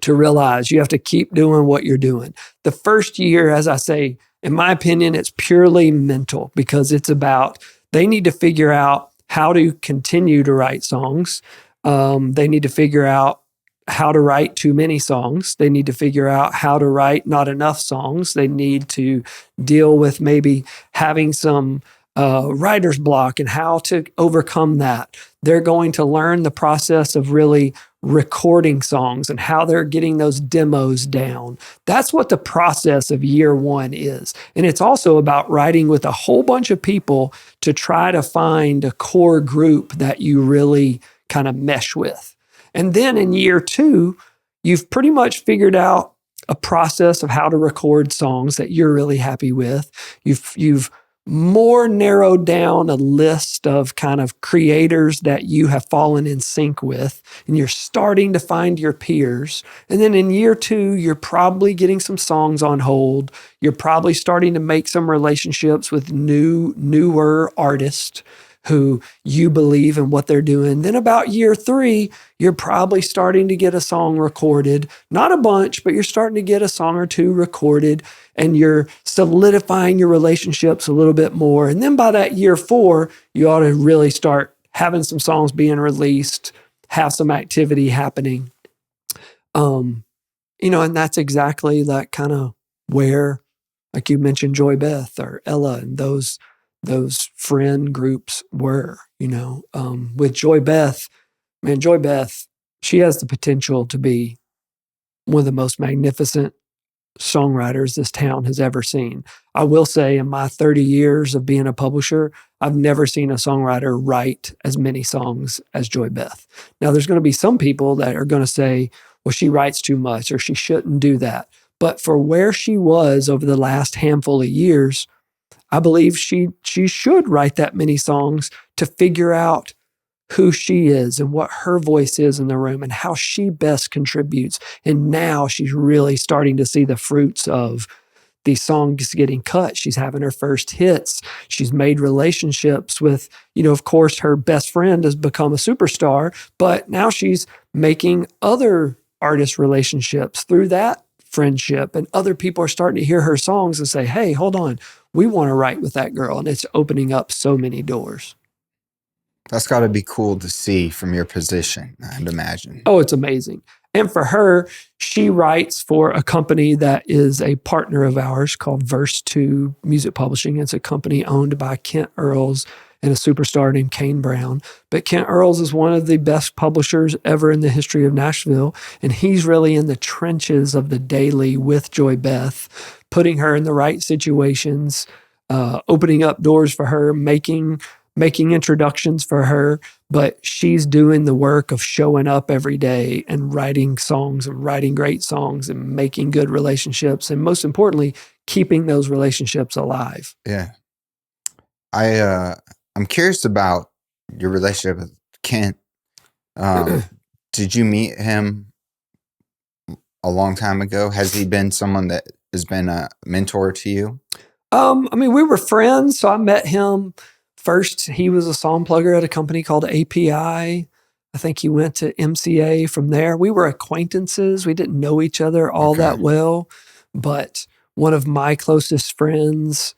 to realize you have to keep doing what you're doing. The first year, as I say, in my opinion, it's purely mental because it's about they need to figure out how to continue to write songs. They need to figure out how to write too many songs. They need to figure out how to write not enough songs. They need to deal with maybe having some writer's block and how to overcome that. They're going to learn the process of really recording songs and how they're getting those demos down. That's what the process of year one is. And it's also about writing with a whole bunch of people to try to find a core group that you really kind of mesh with. And then in year two, you've pretty much figured out a process of how to record songs that you're really happy with. You've more narrowed down a list of kind of creators that you have fallen in sync with, and you're starting to find your peers. And then in year two, you're probably getting some songs on hold. You're probably starting to make some relationships with newer artists who you believe in what they're doing. Then about year three, you're probably starting to get a song recorded. Not a bunch, but you're starting to get a song or two recorded, and you're solidifying your relationships a little bit more. And then by that year four, you ought to really start having some songs being released, have some activity happening. And that's exactly that kind of where, like you mentioned, Joy Beth or Ella and those friend groups were, with Joy Beth, she has the potential to be one of the most magnificent songwriters this town has ever seen. I will say in my 30 years of being a publisher, I've never seen a songwriter write as many songs as Joy Beth. Now, there's going to be some people that are going to say, well, she writes too much or she shouldn't do that. But for where she was over the last handful of years, I believe she should write that many songs to figure out who she is and what her voice is in the room and how she best contributes. And now she's really starting to see the fruits of these songs getting cut. She's having her first hits. She's made relationships with, of course, her best friend has become a superstar, but now she's making other artist relationships through that friendship. And other people are starting to hear her songs and say, hey, hold on, we want to write with that girl. And it's opening up so many doors.
That's got to be cool to see from your position, I'd imagine.
Oh, it's amazing. And for her, she writes for a company that is a partner of ours called Verse 2 Music Publishing. It's a company owned by Kent Earls and a superstar named Kane Brown. But Kent Earls is one of the best publishers ever in the history of Nashville. And he's really in the trenches of the daily with Joy Beth, putting her in the right situations, opening up doors for her, making making introductions for her, but she's doing the work of showing up every day and writing songs and writing great songs and making good relationships. And most importantly, keeping those relationships alive.
Yeah. I'm curious about your relationship with Kent. Did you meet him a long time ago? Has he been someone that has been a mentor to you?
We were friends, so I met him first. He was a song plugger at a company called API. I think he went to MCA from there. We were acquaintances. We didn't know each other all that well, but one of my closest friends,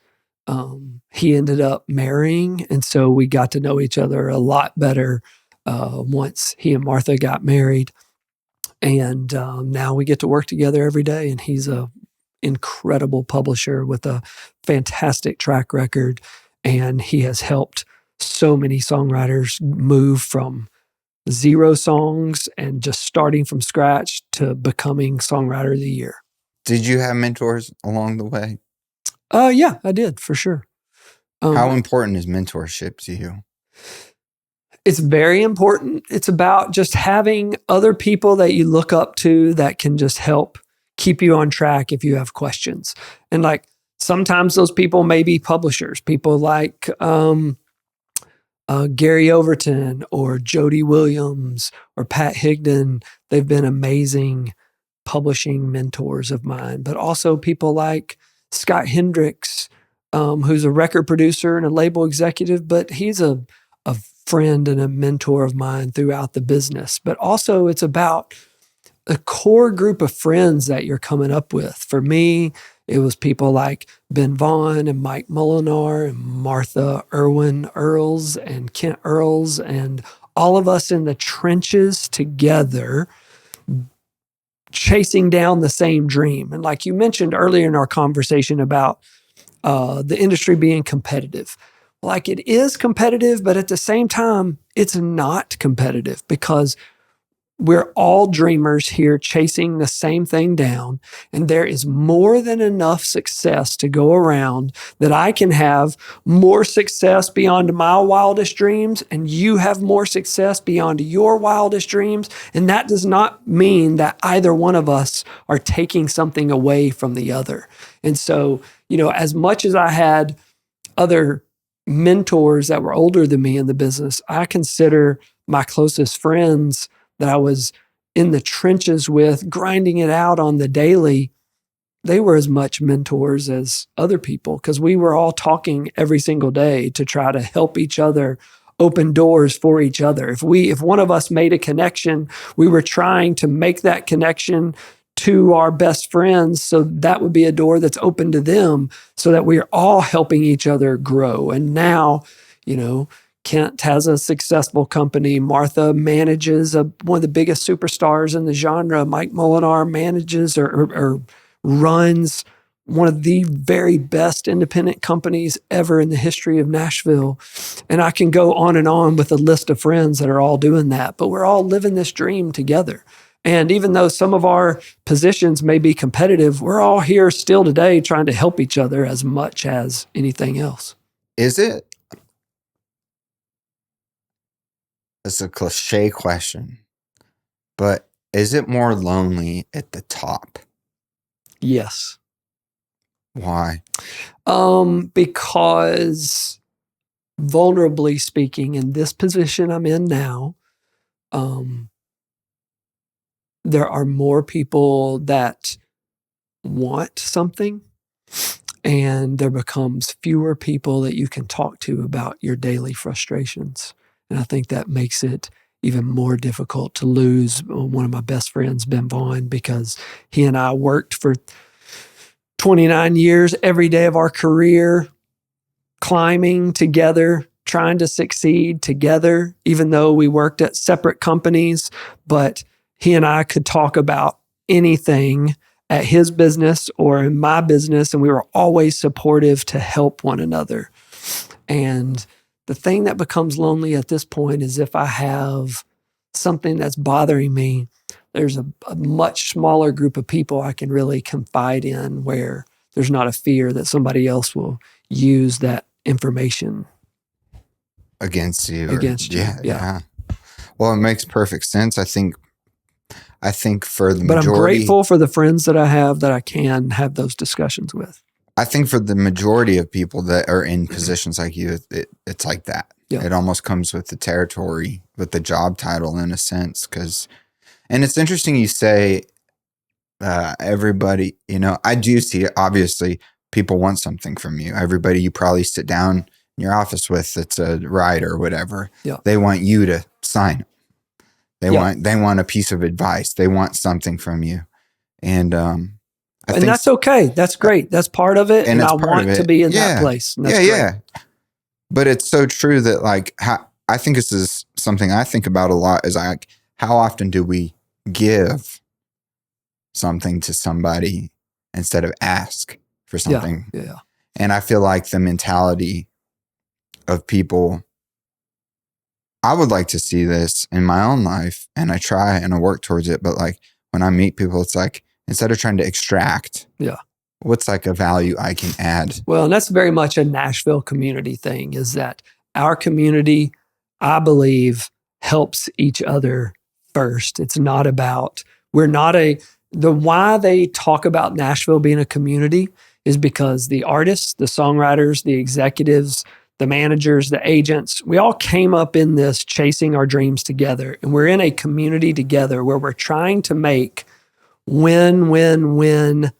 he ended up marrying, and so we got to know each other a lot better once he and Martha got married. And now we get to work together every day, and he's a incredible publisher with a fantastic track record, and he has helped so many songwriters move from 0 songs and just starting from scratch to becoming Songwriter of the Year.
Did you have mentors along the way?
Yeah, I did, for sure.
How important is mentorship to you?
It's very important. It's about just having other people that you look up to that can just help keep you on track if you have questions. And like sometimes those people may be publishers, people like Gary Overton or Jody Williams or Pat Higdon. They've been amazing publishing mentors of mine, but also people like Scott Hendricks, who's a record producer and a label executive, but he's a friend and a mentor of mine throughout the business. But also it's about a core group of friends that you're coming up with. For me, it was people like Ben Vaughn and Mike Molinar and Martha Irwin Earls and Kent Earls and all of us in the trenches together chasing down the same dream. And like you mentioned earlier in our conversation about the industry being competitive. Like it is competitive, but at the same time, it's not competitive because we're all dreamers here chasing the same thing down. And there is more than enough success to go around that I can have more success beyond my wildest dreams and you have more success beyond your wildest dreams. And that does not mean that either one of us are taking something away from the other. And so, as much as I had other mentors that were older than me in the business, I consider my closest friends that I was in the trenches with, grinding it out on the daily, they were as much mentors as other people because we were all talking every single day to try to help each other open doors for each other. If one of us made a connection, we were trying to make that connection to our best friends so that would be a door that's open to them so that we're all helping each other grow. And now, Kent has a successful company. Martha manages one of the biggest superstars in the genre. Mike Molinar manages or runs one of the very best independent companies ever in the history of Nashville. And I can go on and on with a list of friends that are all doing that, but we're all living this dream together. And even though some of our positions may be competitive, we're all here still today trying to help each other as much as anything else.
Is it? It's a cliche question, but is it more lonely at the top?
Yes.
Why?
Because vulnerably speaking, in this position I'm in now, there are more people that want something, and there becomes fewer people that you can talk to about your daily frustrations. And I think that makes it even more difficult to lose one of my best friends, Ben Vaughn, because he and I worked for 29 years, every day of our career, climbing together, trying to succeed together, even though we worked at separate companies. But he and I could talk about anything at his business or in my business, and we were always supportive to help one another. And the thing that becomes lonely at this point is if I have something that's bothering me, there's a much smaller group of people I can really confide in where there's not a fear that somebody else will use that information.
against you.
Against you.
Yeah,
Yeah.
yeah. Well, it makes perfect sense. I think for the
But I'm
majority,
grateful for the friends that I have that I can have those discussions with.
I think for the majority of people that are in positions like you, it's like that.
Yeah.
It almost comes with the territory, with the job title in a sense. And it's interesting you say everybody, I do see it. Obviously, people want something from you. Everybody you probably sit down in your office with that's a writer or whatever,
Yeah.
they want you to sign it. They
Yeah.
want a piece of advice. They want something from you. And I think
that's okay. That's great. That's part of it. And I want to be in that place. And that's great.
Yeah. But it's so true that I think this is something I think about a lot is how often do we give something to somebody instead of ask for something?
Yeah.
And I feel like the mentality of people, I would like to see this in my own life, and I try and I work towards it. But when I meet people, it's instead of trying to extract, what's a value I can add?
Well, and that's very much a Nashville community thing, is that our community, I believe, helps each other first. It's not about, the why they talk about Nashville being a community is because the artists, the songwriters, the executives, the managers, the agents, we all came up in this chasing our dreams together. And we're in a community together where we're trying to make win-win-win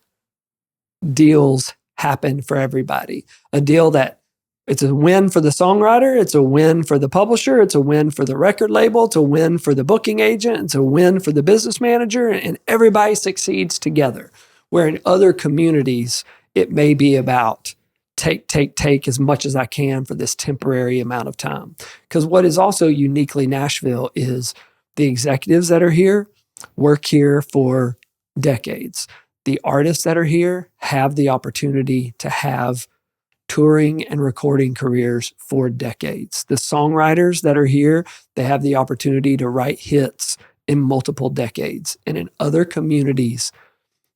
deals happen for everybody. A deal that it's a win for the songwriter, it's a win for the publisher, it's a win for the record label, it's a win for the booking agent, it's a win for the business manager, and everybody succeeds together. Where in other communities, it may be about take as much as I can for this temporary amount of time. Because what is also uniquely Nashville is the executives that are here work here for decades. The artists that are here have the opportunity to have touring and recording careers for decades. The songwriters that are here, they have the opportunity to write hits in multiple decades. And in other communities,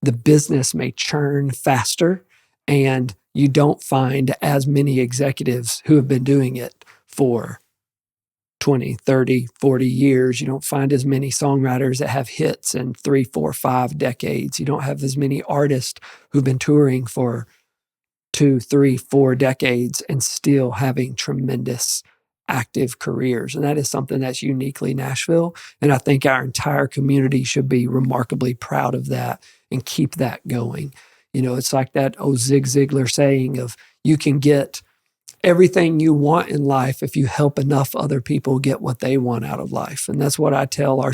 the business may churn faster, and you don't find as many executives who have been doing it for 20, 30, 40 years. You don't find as many songwriters that have hits in 3, 4, 5 decades. You don't have as many artists who've been touring for 2, 3, 4 decades and still having tremendous active careers. And that is something that's uniquely Nashville. And I think our entire community should be remarkably proud of that and keep that going. It's like that old Zig Ziglar saying of, you can get everything you want in life if you help enough other people get what they want out of life. And that's what I tell our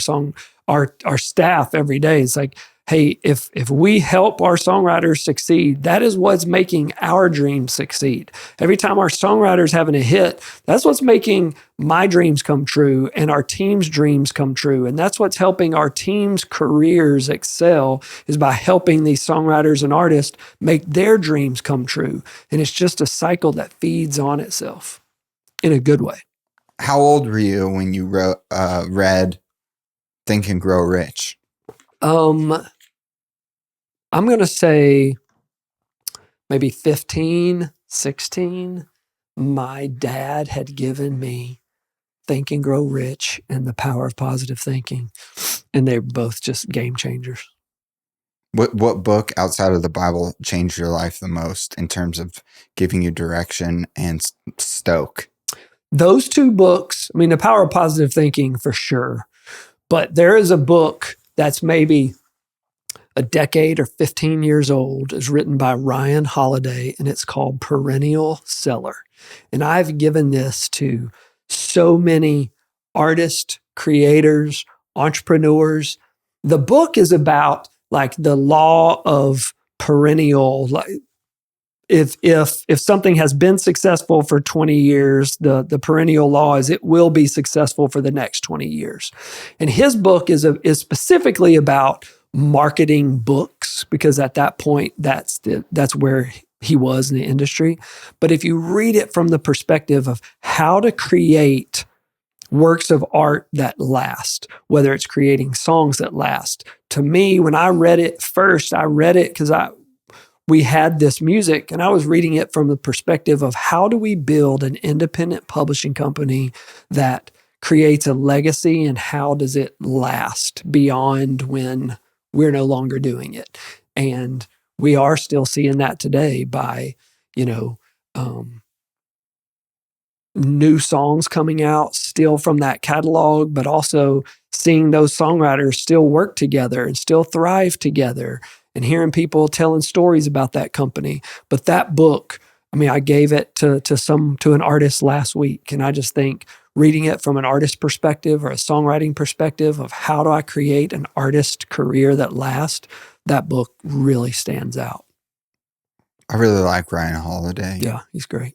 staff every day. It's like, hey, if we help our songwriters succeed, that is what's making our dreams succeed. Every time our songwriters having a hit, that's what's making my dreams come true and our team's dreams come true. And that's what's helping our team's careers excel, is by helping these songwriters and artists make their dreams come true. And it's just a cycle that feeds on itself in a good way.
How old were you when you read Think and Grow Rich?
I'm going to say maybe 15, 16. My dad had given me Think and Grow Rich and The Power of Positive Thinking. And they're both just game changers.
What book outside of the Bible changed your life the most in terms of giving you direction and stoke?
Those 2 books, The Power of Positive Thinking for sure. But there is a book that's maybe a decade or 15 years old. Is written by Ryan Holiday, and it's called Perennial Seller. And I've given this to so many artists, creators, entrepreneurs. The book is about the law of perennial. If something has been successful for 20 years, the perennial law is it will be successful for the next 20 years. And his book is specifically about marketing books, because at that point, that's where he was in the industry. But if you read it from the perspective of how to create works of art that last, whether it's creating songs that last. To me, when I read it first, I read it because we had this music, and I was reading it from the perspective of how do we build an independent publishing company that creates a legacy, and how does it last beyond when we're no longer doing it? And we are still seeing that today by, new songs coming out still from that catalog, but also seeing those songwriters still work together and still thrive together, and hearing people telling stories about that company. But that book, I gave it to an artist last week, and I just think reading it from an artist perspective or a songwriting perspective of how do I create an artist career that lasts, that book really stands out.
I really like Ryan Holiday.
Yeah, he's great.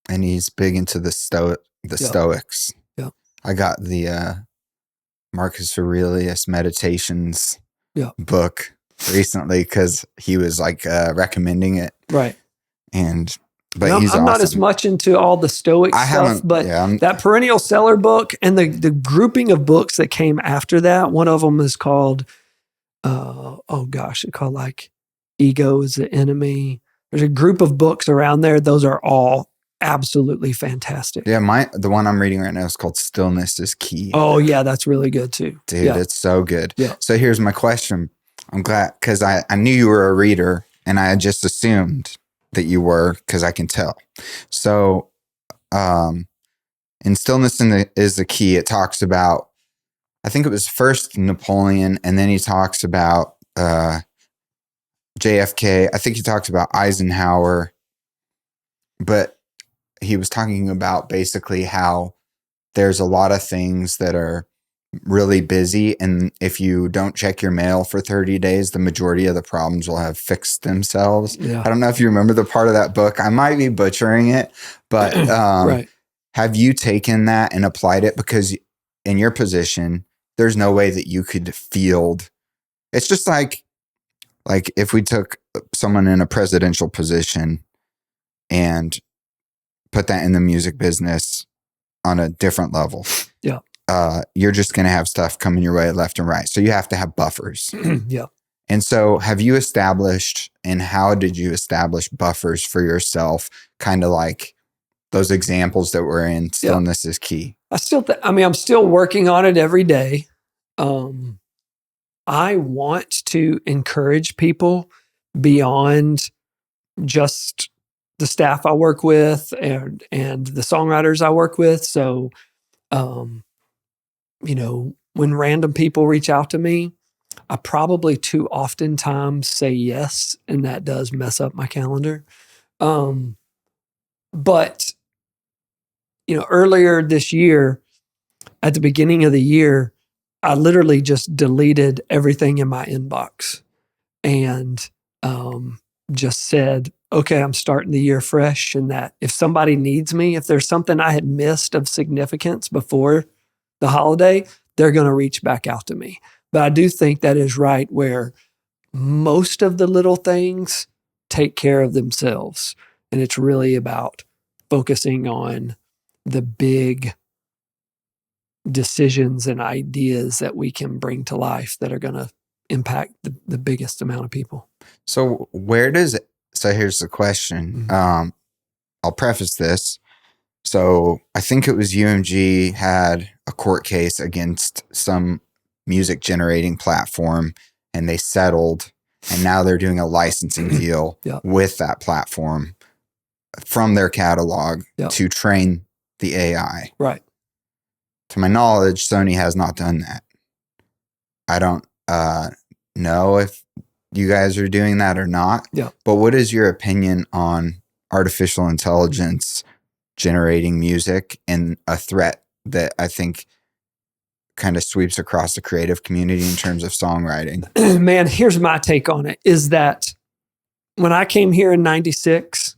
And he's big into the Stoics.
Yeah.
I got the Marcus Aurelius Meditations book recently because he was like recommending it.
Right.
But
I'm
awesome.
not as much into all the Stoic stuff, but that Perennial Seller book and the grouping of books that came after that, one of them is called, it's called like Ego is the Enemy. There's a group of books around there. Those are all absolutely fantastic.
Yeah, the one I'm reading right now is called Stillness is Key.
Oh yeah, that's really good too.
Dude, it's so good.
Yeah.
So here's my question. I'm glad because I knew you were a reader, and I just assumed that you were because I can tell. So in Stillness is the Key, it talks about, I think it was first Napoleon, and then he talks about JFK. I think he talks about Eisenhower, but he was talking about basically how there's a lot of things that are really busy, and if you don't check your mail for 30 days, the majority of the problems will have fixed themselves.
Yeah.
I don't know if you remember the part of that book. I might be butchering it, but
right.
Have you taken that and applied it? Because in your position, there's no way that you could field. It's just like if we took someone in a presidential position and put that in the music business on a different level.
Yeah.
You're just going to have stuff coming your way left and right. So you have to have buffers.
Yeah.
And so have you established, and how did you establish buffers for yourself? Kind of like those examples that were in Stillness is Key.
I'm still working on it every day. I want to encourage people beyond just the staff I work with and the songwriters I work with. So, when random people reach out to me, I probably too oftentimes say yes, and that does mess up my calendar. But earlier this year, at the beginning of the year, I literally just deleted everything in my inbox and just said, okay, I'm starting the year fresh, and that if somebody needs me, if there's something I had missed of significance before the holiday, they're going to reach back out to me. But I do think that is right, where most of the little things take care of themselves. And it's really about focusing on the big decisions and ideas that we can bring to life that are going to impact the biggest amount of people.
So here's the question.
Mm-hmm.
I'll preface this. So I think it was UMG had a court case against some music generating platform, and they settled, and now they're doing a licensing deal with that platform from their catalog to train the AI.
Right.
To my knowledge, Sony has not done that. I don't know if you guys are doing that or not.
Yeah.
But what is your opinion on artificial intelligence generating music, and a threat that I think kind of sweeps across the creative community in terms of songwriting?
Man, here's my take on it, is that when I came here in 96,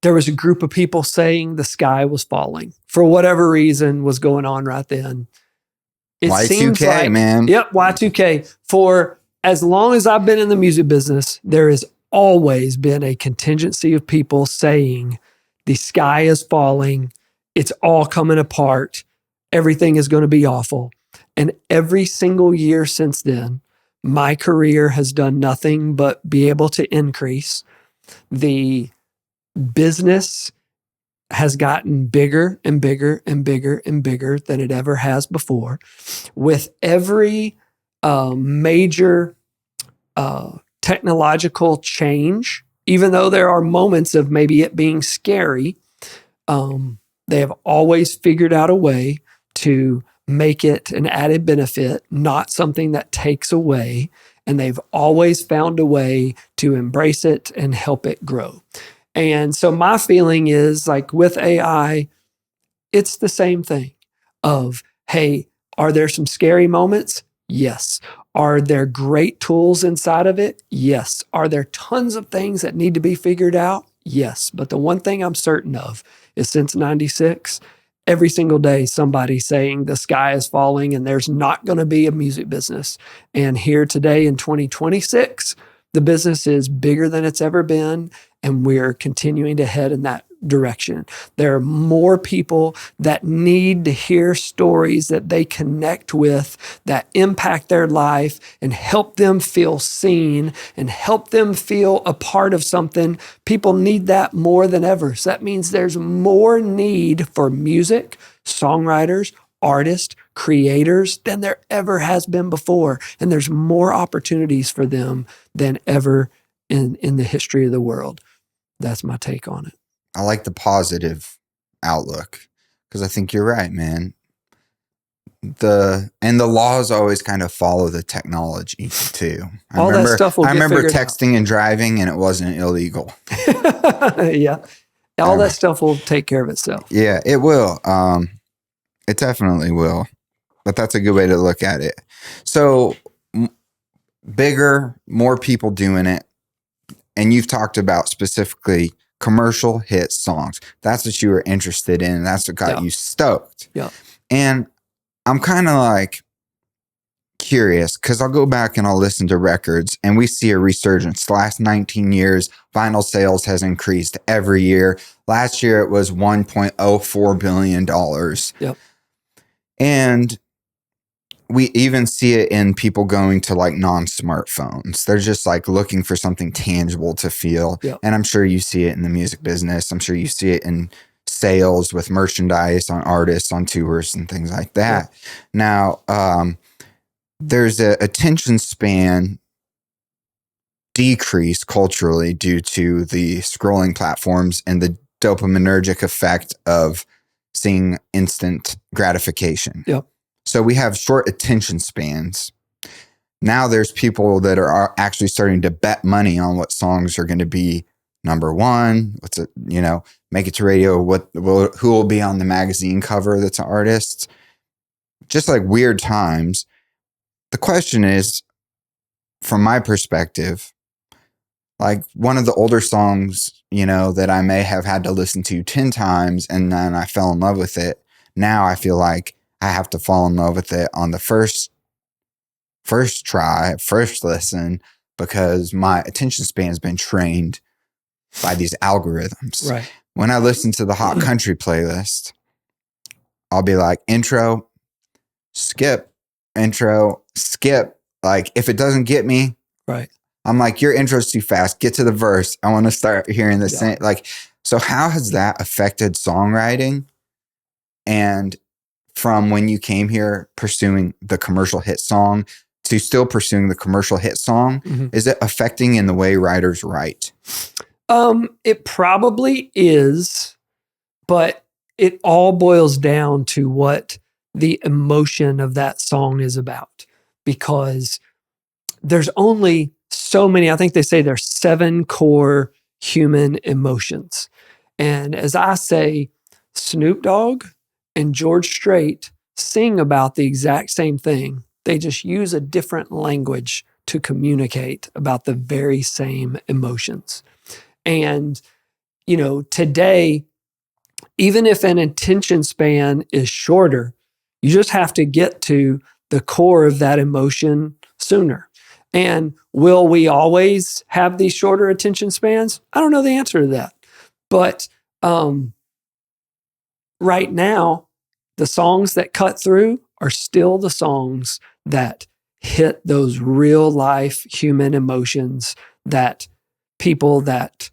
there was a group of people saying the sky was falling for whatever reason was going on right then. It seems
Y2K,
like,
man.
Yep, Y2K. For as long as I've been in the music business, there has always been a contingency of people saying the sky is falling, it's all coming apart, everything is going to be awful. And every single year since then, my career has done nothing but be able to increase. The business has gotten bigger and bigger and bigger and bigger than it ever has before. With every major technological change, even though there are moments of maybe it being scary, they have always figured out a way to make it an added benefit, not something that takes away. And they've always found a way to embrace it and help it grow. And so my feeling is like with AI, it's the same thing of, hey, are there some scary moments? Yes. Are there great tools inside of it? Yes. Are there tons of things that need to be figured out? Yes. But the one thing I'm certain of is since 96, every single day, somebody's saying the sky is falling and there's not going to be a music business. And here today in 2026, the business is bigger than it's ever been, and we're continuing to head in that direction. There are more people that need to hear stories that they connect with, that impact their life and help them feel seen and help them feel a part of something. People need that more than ever. So that means there's more need for music, songwriters, artists, creators than there ever has been before. And there's more opportunities for them than ever in the history of the world. That's my take on it.
I like the positive outlook because I think you're right, man. The laws always kind of follow the technology too.
That stuff will
I remember
get
texting and driving, and it wasn't illegal.
Yeah. All that stuff will take care of itself.
Yeah, it will. It definitely will. But that's a good way to look at it. So bigger, more people doing it. And you've talked about specifically commercial hit songs. That's what you were interested in. And that's what got you stoked.
Yeah.
And I'm kind of like curious because I'll go back and I'll listen to records and we see a resurgence. The last 19 years, vinyl sales has increased every year. Last year, it was $1.04 billion.
Yep.
And we even see it in people going to like non-smartphones. They're just like looking for something tangible to feel.
Yep.
And I'm sure you see it in the music business. I'm sure you see it in sales with merchandise on artists, on tours and things like that. Yep. Now, there's a attention span decrease culturally due to the scrolling platforms and the dopaminergic effect of seeing instant gratification.
Yep.
So we have short attention spans. Now there's people that are actually starting to bet money on what songs are going to be number one. What's it, make it to radio. Who will be on the magazine cover that's an artist. Just like weird times. The question is, from my perspective, like one of the older songs, that I may have had to listen to 10 times and then I fell in love with it. Now I feel like I have to fall in love with it on the first try, first listen, because my attention span has been trained by these algorithms.
Right.
When I listen to the hot country playlist, I'll be like, intro, skip, intro, skip. Like if it doesn't get me,
right.
I'm like, your intro's too fast. Get to the verse. I want to start hearing the same. Like, so how has that affected songwriting? And from when you came here pursuing the commercial hit song to still pursuing the commercial hit song, is it affecting in the way writers write?
It probably is, but it all boils down to what the emotion of that song is about. Because there's only so many, I think they say there's 7 core human emotions. And as I say, Snoop Dogg and George Strait sing about the exact same thing. They just use a different language to communicate about the very same emotions. And, today, even if an attention span is shorter, you just have to get to the core of that emotion sooner. And will we always have these shorter attention spans? I don't know the answer to that. But right now, the songs that cut through are still the songs that hit those real life human emotions that people that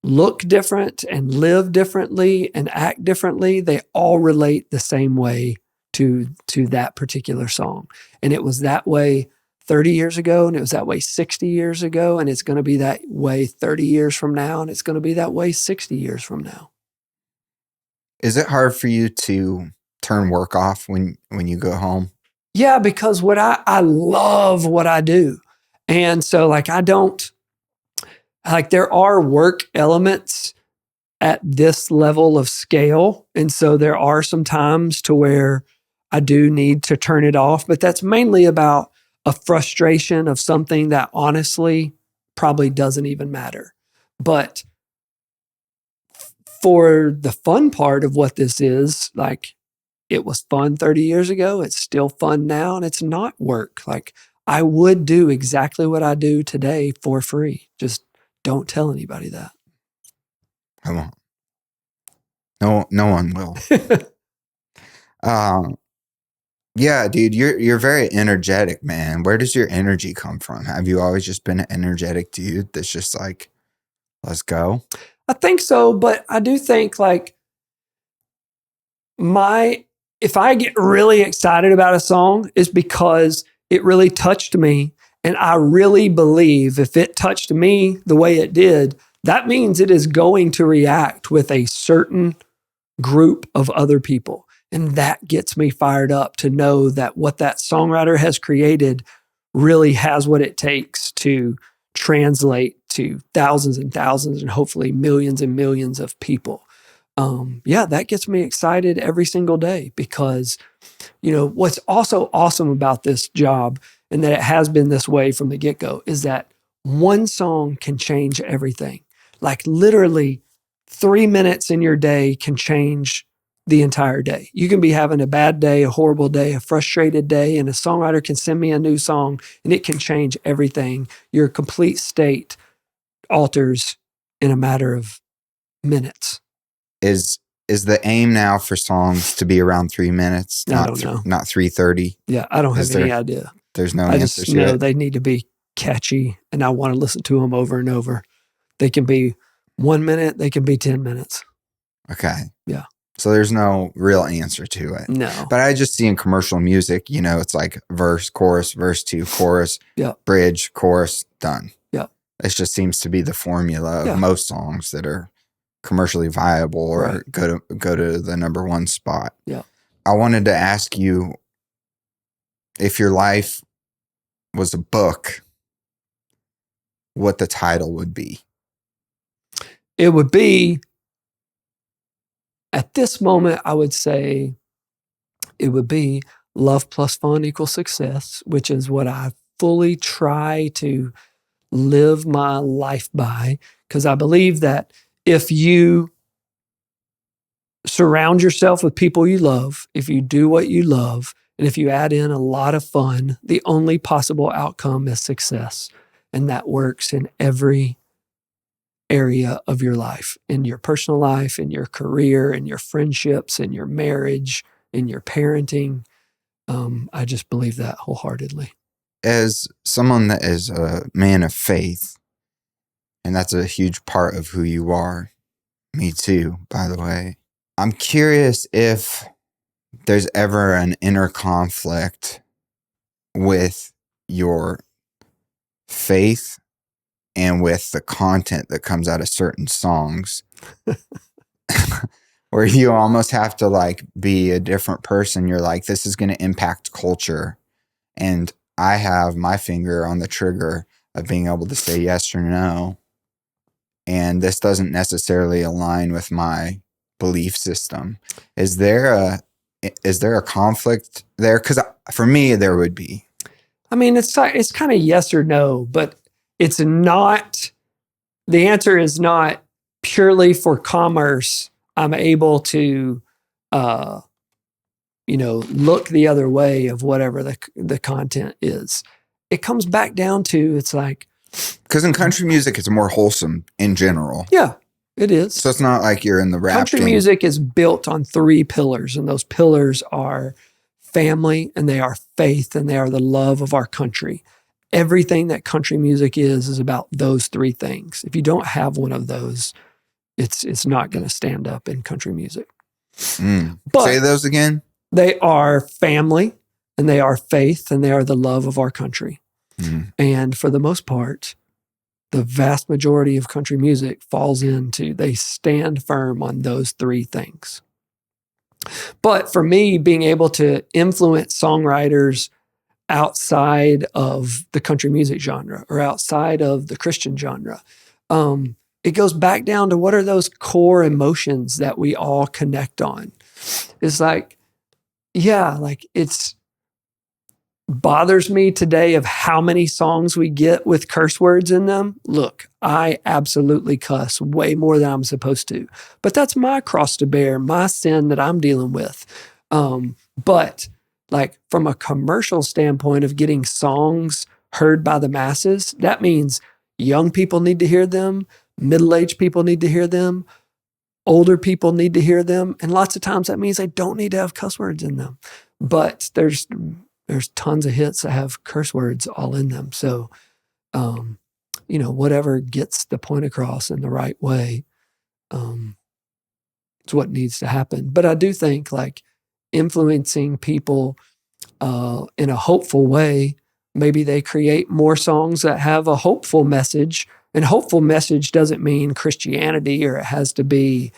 look different and live differently and act differently, they all relate the same way to that particular song. And it was that way 30 years ago, and it was that way 60 years ago, and it's going to be that way 30 years from now, and it's going to be that way 60 years from now.
Is it hard for you to turn work off when you go home?
Yeah, because I love what I do. And so like there are work elements at this level of scale. And so there are some times to where I do need to turn it off, but that's mainly about a frustration of something that honestly probably doesn't even matter. But for the fun part of what this is, like it was fun 30 years ago, it's still fun now, and it's not work. Like I would do exactly what I do today for free. Just don't tell anybody that.
I won't. No one will. Yeah, dude, you're very energetic, man. Where does your energy come from? Have you always just been an energetic dude that's just like, let's go?
I think so, but I do think like if I get really excited about a song, it's because it really touched me. And I really believe if it touched me the way it did, that means it is going to react with a certain group of other people. And that gets me fired up to know that what that songwriter has created really has what it takes to translate to thousands and thousands and hopefully millions and millions of people. That gets me excited every single day because, what's also awesome about this job and that it has been this way from the get-go is that one song can change everything. Like literally 3 minutes in your day can change the entire day. You can be having a bad day, a horrible day, a frustrated day, and a songwriter can send me a new song and it can change everything. Your complete state alters in a matter of minutes.
Is the aim now for songs to be around 3 minutes?
I don't know.
Not 3:30?
Yeah, I don't have any idea.
There's no
I
answers
just know
yet?
they need to be catchy and I want to listen to them over and over. They can be 1 minute, they can be 10 minutes.
Okay.
Yeah.
So there's no real answer to it.
No.
But I just see in commercial music, it's like verse, chorus, verse 2, chorus, bridge, chorus, done.
Yeah.
It just seems to be the formula of most songs that are commercially viable or go to the number one spot.
Yeah.
I wanted to ask you if your life was a book, what the title would be.
It would be, at this moment, I would say it would be Love Plus Fun Equals Success, which is what I fully try to live my life by, because I believe that if you surround yourself with people you love, if you do what you love, and if you add in a lot of fun, the only possible outcome is success. And that works in every area of your life, in your personal life, in your career, in your friendships, in your marriage, in your parenting. I just believe that wholeheartedly.
As someone that is a man of faith, and that's a huge part of who you are, me too, by the way, I'm curious if there's ever an inner conflict with your faith and with the content that comes out of certain songs where you almost have to like be a different person. You're like, this is going to impact culture. And I have my finger on the trigger of being able to say yes or no. And this doesn't necessarily align with my belief system. Is there a conflict there? Because for me, there would be.
I mean, it's kind of yes or no, but it's not, the answer is not purely for commerce. I'm able to, look the other way of whatever the content is. It comes back down to, it's like.
Because in country music, it's more wholesome in general.
Yeah, it is.
So it's not like you're in the rap
Country
game.
music is built on 3 pillars, and those pillars are family, and they are faith, and they are the love of our country. Everything that country music is about those three things. If you don't have one of those, it's not going to stand up in country music. But
say those again.
They are family, and they are faith, and they are the love of our country. And for the most part, the vast majority of country music falls into, they stand firm on those three things. But for me, being able to influence songwriters outside of the country music genre or outside of the Christian genre, it goes back down to what are those core emotions that we all connect on. It's like, it's bothers me today of how many songs we get with curse words in them. Look, I absolutely cuss way more than I'm supposed to, but that's my cross to bear, my sin that I'm dealing with. But like from a commercial standpoint of getting songs heard by the masses, that means young people need to hear them, middle-aged people need to hear them, older people need to hear them, and lots of times that means they don't need to have cuss words in them. But there's tons of hits that have curse words all in them. So, whatever gets the point across in the right way, it's what needs to happen. But I do think like influencing people in a hopeful way, maybe they create more songs that have a hopeful message. And hopeful message doesn't mean Christianity or it has to be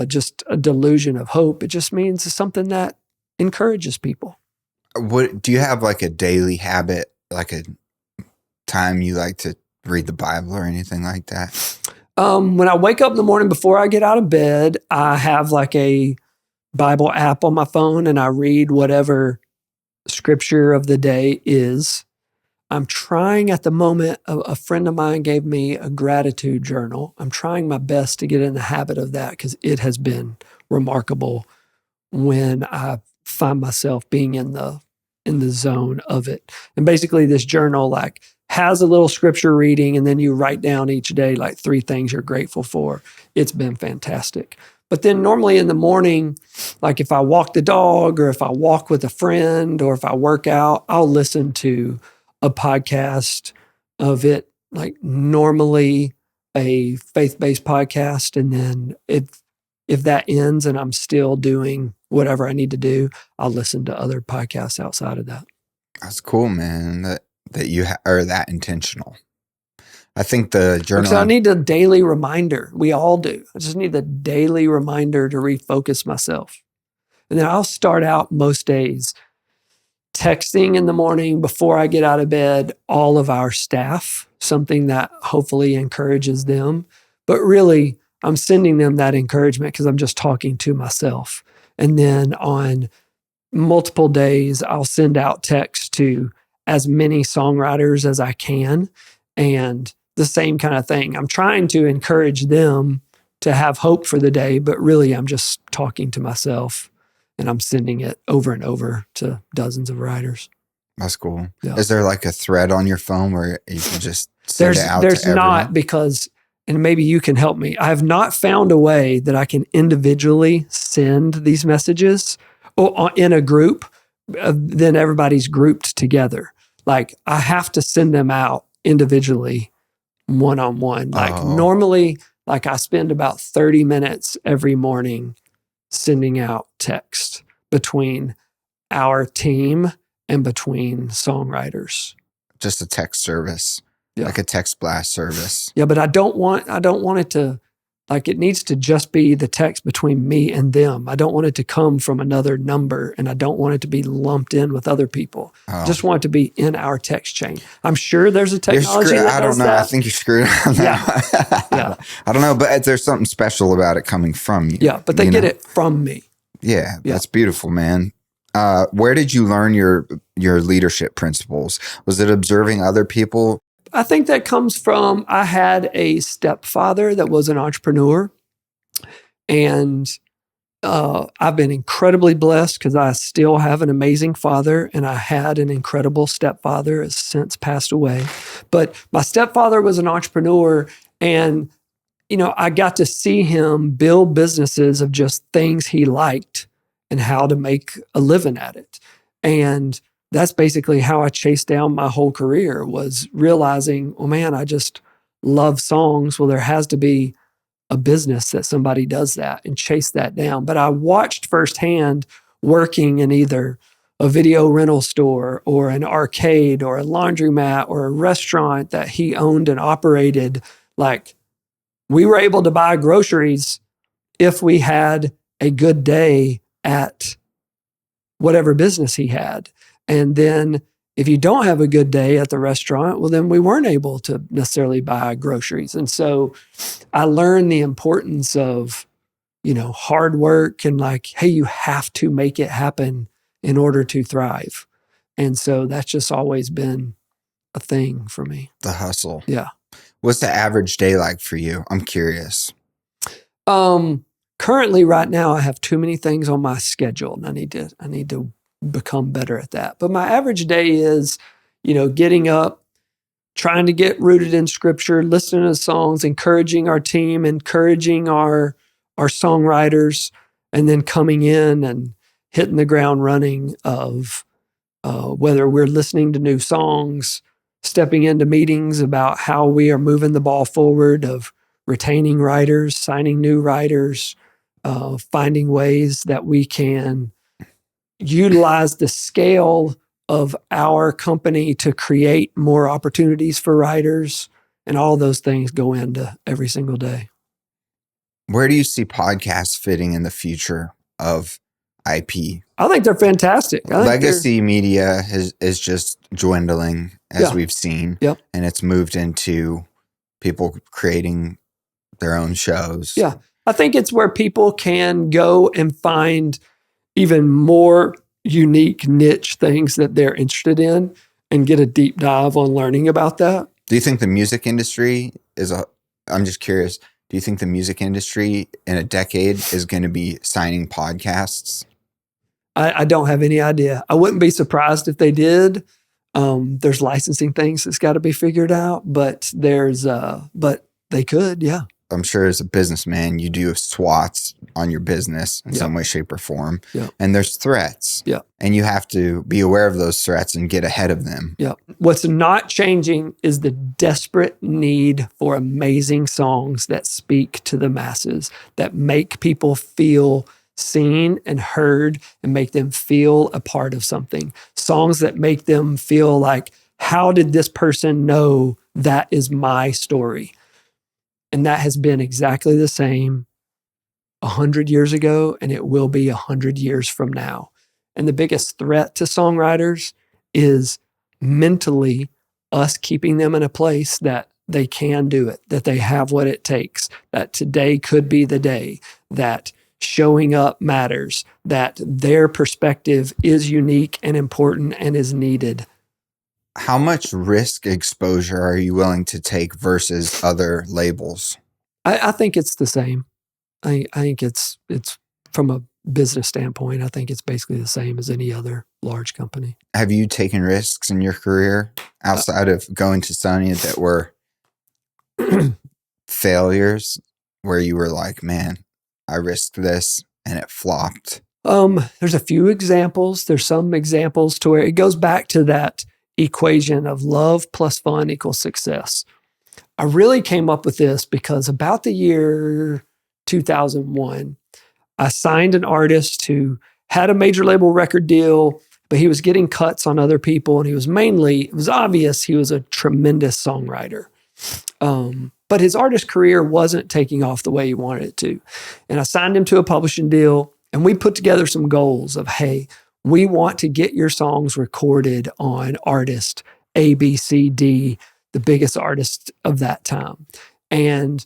just a delusion of hope. It just means it's something that encourages people.
What do you have like a daily habit, like a time you like to read the Bible or anything like that?
When I wake up in the morning before I get out of bed, I have like a Bible app on my phone and I read whatever scripture of the day is. I'm trying at the moment, a friend of mine gave me a gratitude journal. I'm trying my best to get in the habit of that because it has been remarkable when I find myself being in the zone of it. And basically this journal like has a little scripture reading and then you write down each day like 3 things you're grateful for. It's been fantastic. But then normally in the morning, like if I walk the dog or if I walk with a friend or if I work out, I'll listen to a podcast of it, like normally a faith-based podcast. And then if that ends and I'm still doing whatever I need to do, I'll listen to other podcasts outside of that.
That's cool, man, that you are that intentional. I think the journal...
Because I need a daily reminder. We all do. I just need the daily reminder to refocus myself. And then I'll start out most days texting in the morning before I get out of bed all of our staff, something that hopefully encourages them. But really, I'm sending them that encouragement because I'm just talking to myself. And then on multiple days, I'll send out texts to as many songwriters as I can. And the same kind of thing. I'm trying to encourage them to have hope for the day, but really I'm just talking to myself and I'm sending it over and over to dozens of writers.
That's cool.
Yeah.
Is there like a thread on your phone where you can just send it out to everyone?
There's not, because, and maybe you can help me, I have not found a way that I can individually send these messages in a group, then everybody's grouped together. Like I have to send them out individually, one-on-one. Like normally, like I spend about 30 minutes every morning sending out text between our team and between songwriters.
Just a text service, like a text blast service.
Yeah, but I don't want it to, like it needs to just be the text between me and them. I don't want it to come from another number and I don't want it to be lumped in with other people. I just want it to be in our text chain. I'm sure there's a technology that
I don't
does
know.
that.
I think you're screwed on that.
Yeah.
I don't know, but there's something special about it coming from you.
Yeah, but they get it from me.
Yeah, that's beautiful, man. Where did you learn your leadership principles? Was it observing other people?
I think that comes from, I had a stepfather that was an entrepreneur, and I've been incredibly blessed because I still have an amazing father, and I had an incredible stepfather has since passed away. But my stepfather was an entrepreneur, and I got to see him build businesses of just things he liked and how to make a living at it. And that's basically how I chased down my whole career, was realizing, oh man, I just love songs. Well, there has to be a business that somebody does that, and chase that down. But I watched firsthand working in either a video rental store or an arcade or a laundromat or a restaurant that he owned and operated. Like, we were able to buy groceries if we had a good day at whatever business he had. And then if you don't have a good day at the restaurant, well, then we weren't able to necessarily buy groceries. And so I learned the importance of, hard work, and like, hey, you have to make it happen in order to thrive. And so that's just always been a thing for me.
The hustle.
Yeah.
What's the average day like for you? I'm curious.
Currently right now I have too many things on my schedule, and I need to become better at that. But my average day is, getting up, trying to get rooted in scripture, listening to songs, encouraging our team, encouraging our songwriters, and then coming in and hitting the ground running of whether we're listening to new songs, stepping into meetings about how we are moving the ball forward, of retaining writers, signing new writers, finding ways that we can utilize the scale of our company to create more opportunities for writers. And all those things go into every single day.
Where do you see podcasts fitting in the future of IP?
I think they're fantastic.
Legacy media is just dwindling, as we've seen.
Yep.
And it's moved into people creating their own shows.
Yeah. I think it's where people can go and find even more unique niche things that they're interested in and get a deep dive on learning about that.
Do you think the music industry I'm just curious, do you think the music industry in a decade is going to be signing podcasts?
I don't have any idea. I wouldn't be surprised if they did. There's licensing things that's got to be figured out, but but they could, yeah.
I'm sure as a businessman, you do SWOTs on your business in some way, shape, or form.
Yep.
And there's threats.
Yep.
And you have to be aware of those threats and get ahead of them.
Yep. What's not changing is the desperate need for amazing songs that speak to the masses, that make people feel seen and heard and make them feel a part of something. Songs that make them feel like, how did this person know that is my story? And that has been exactly the same 100 years ago, and it will be 100 years from now. And the biggest threat to songwriters is mentally us keeping them in a place that they can do it, that they have what it takes, that today could be the day, that showing up matters, that their perspective is unique and important and is needed.
How much risk exposure are you willing to take versus other labels?
I think it's the same. I think it's from a business standpoint, I think it's basically the same as any other large company.
Have you taken risks in your career outside of going to Sony that were failures, where you were like, man, I risked this and it flopped?
There's a few examples. There's some examples to where it goes back to that equation of love plus fun equals success. I really came up with this because about the year 2001, I signed an artist who had a major label record deal, but he was getting cuts on other people. And it was obvious he was a tremendous songwriter. But his artist career wasn't taking off the way he wanted it to. And I signed him to a publishing deal, and we put together some goals of, hey, we want to get your songs recorded on artist A, B, C, D, the biggest artist of that time. And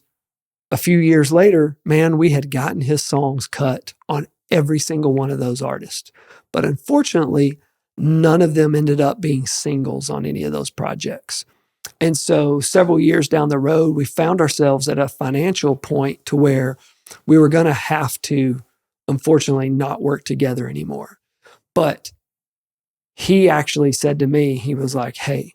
a few years later, man, we had gotten his songs cut on every single one of those artists. But unfortunately, none of them ended up being singles on any of those projects. And so several years down the road, we found ourselves at a financial point to where we were going to have to, unfortunately, not work together anymore. But he actually said to me, he was like, hey,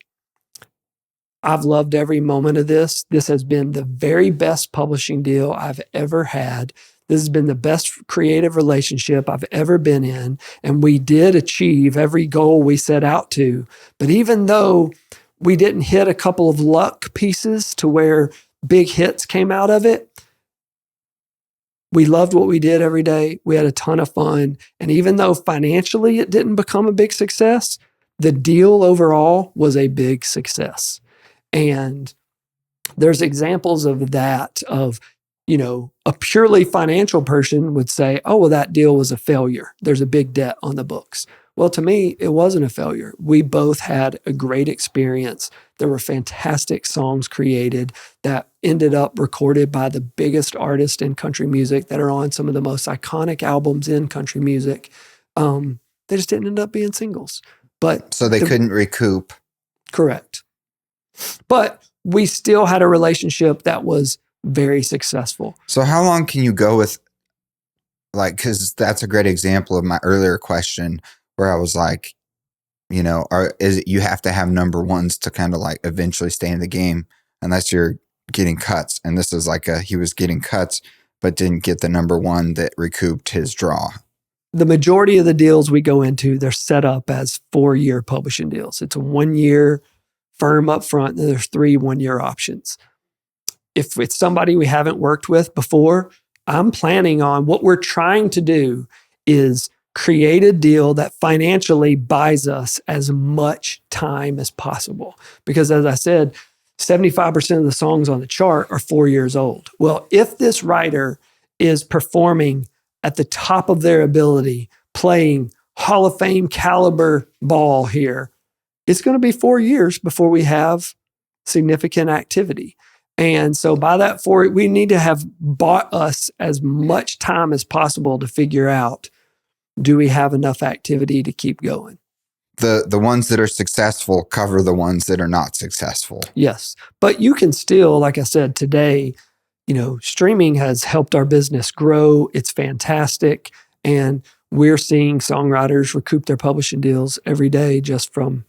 I've loved every moment of this. This has been the very best publishing deal I've ever had. This has been the best creative relationship I've ever been in. And we did achieve every goal we set out to. But even though we didn't hit a couple of luck pieces to where big hits came out of it, we loved what we did every day. We had a ton of fun. And even though financially it didn't become a big success, the deal overall was a big success. And there's examples of that, of, a purely financial person would say, oh, well, that deal was a failure. There's a big debt on the books. Well, to me, it wasn't a failure. We both had a great experience. There were fantastic songs created that ended up recorded by the biggest artists in country music that are on some of the most iconic albums in country music. They just didn't end up being singles. But
so they couldn't recoup.
Correct. But we still had a relationship that was very successful.
So how long can you go with, because that's a great example of my earlier question where I was like, is it you have to have number ones to kind of eventually stay in the game unless you're getting cuts. And this is he was getting cuts, but didn't get the number one that recouped his draw.
The majority of the deals we go into, they're set up as 4-year publishing deals. It's a 1-year firm up front, and there's 3 1-year options. If it's somebody we haven't worked with before, I'm planning on what we're trying to do is create a deal that financially buys us as much time as possible. Because as I said, 75% of the songs on the chart are 4 years old. Well, if this writer is performing at the top of their ability, playing Hall of Fame caliber ball here, it's going to be 4 years before we have significant activity. And so by that 4, we need to have bought us as much time as possible to figure out, do we have enough activity to keep going?
The ones that are successful cover the ones that are not successful.
Yes. But you can still, like I said, today, streaming has helped our business grow. It's fantastic. And we're seeing songwriters recoup their publishing deals every day just from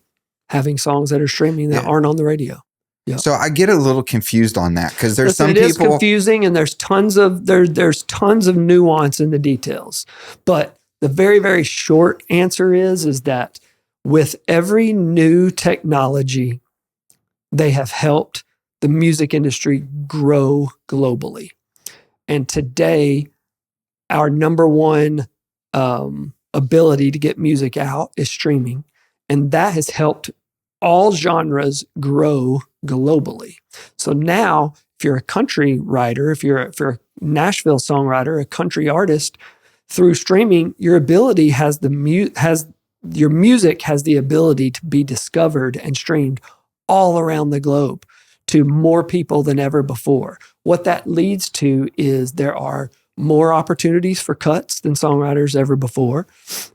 having songs that are streaming that aren't on the radio. Yep.
So I get a little confused on that because there's some
it
people.
It is confusing, and there's tons of nuance in the details. But the very, very short answer is that with every new technology, they have helped the music industry grow globally. And today, our number one ability to get music out is streaming, and that has helped all genres grow globally. So now, if you're a country writer, if you're a Nashville songwriter, a country artist, through streaming, your music has the ability to be discovered and streamed all around the globe to more people than ever before. What that leads to is there are more opportunities for cuts than songwriters ever before.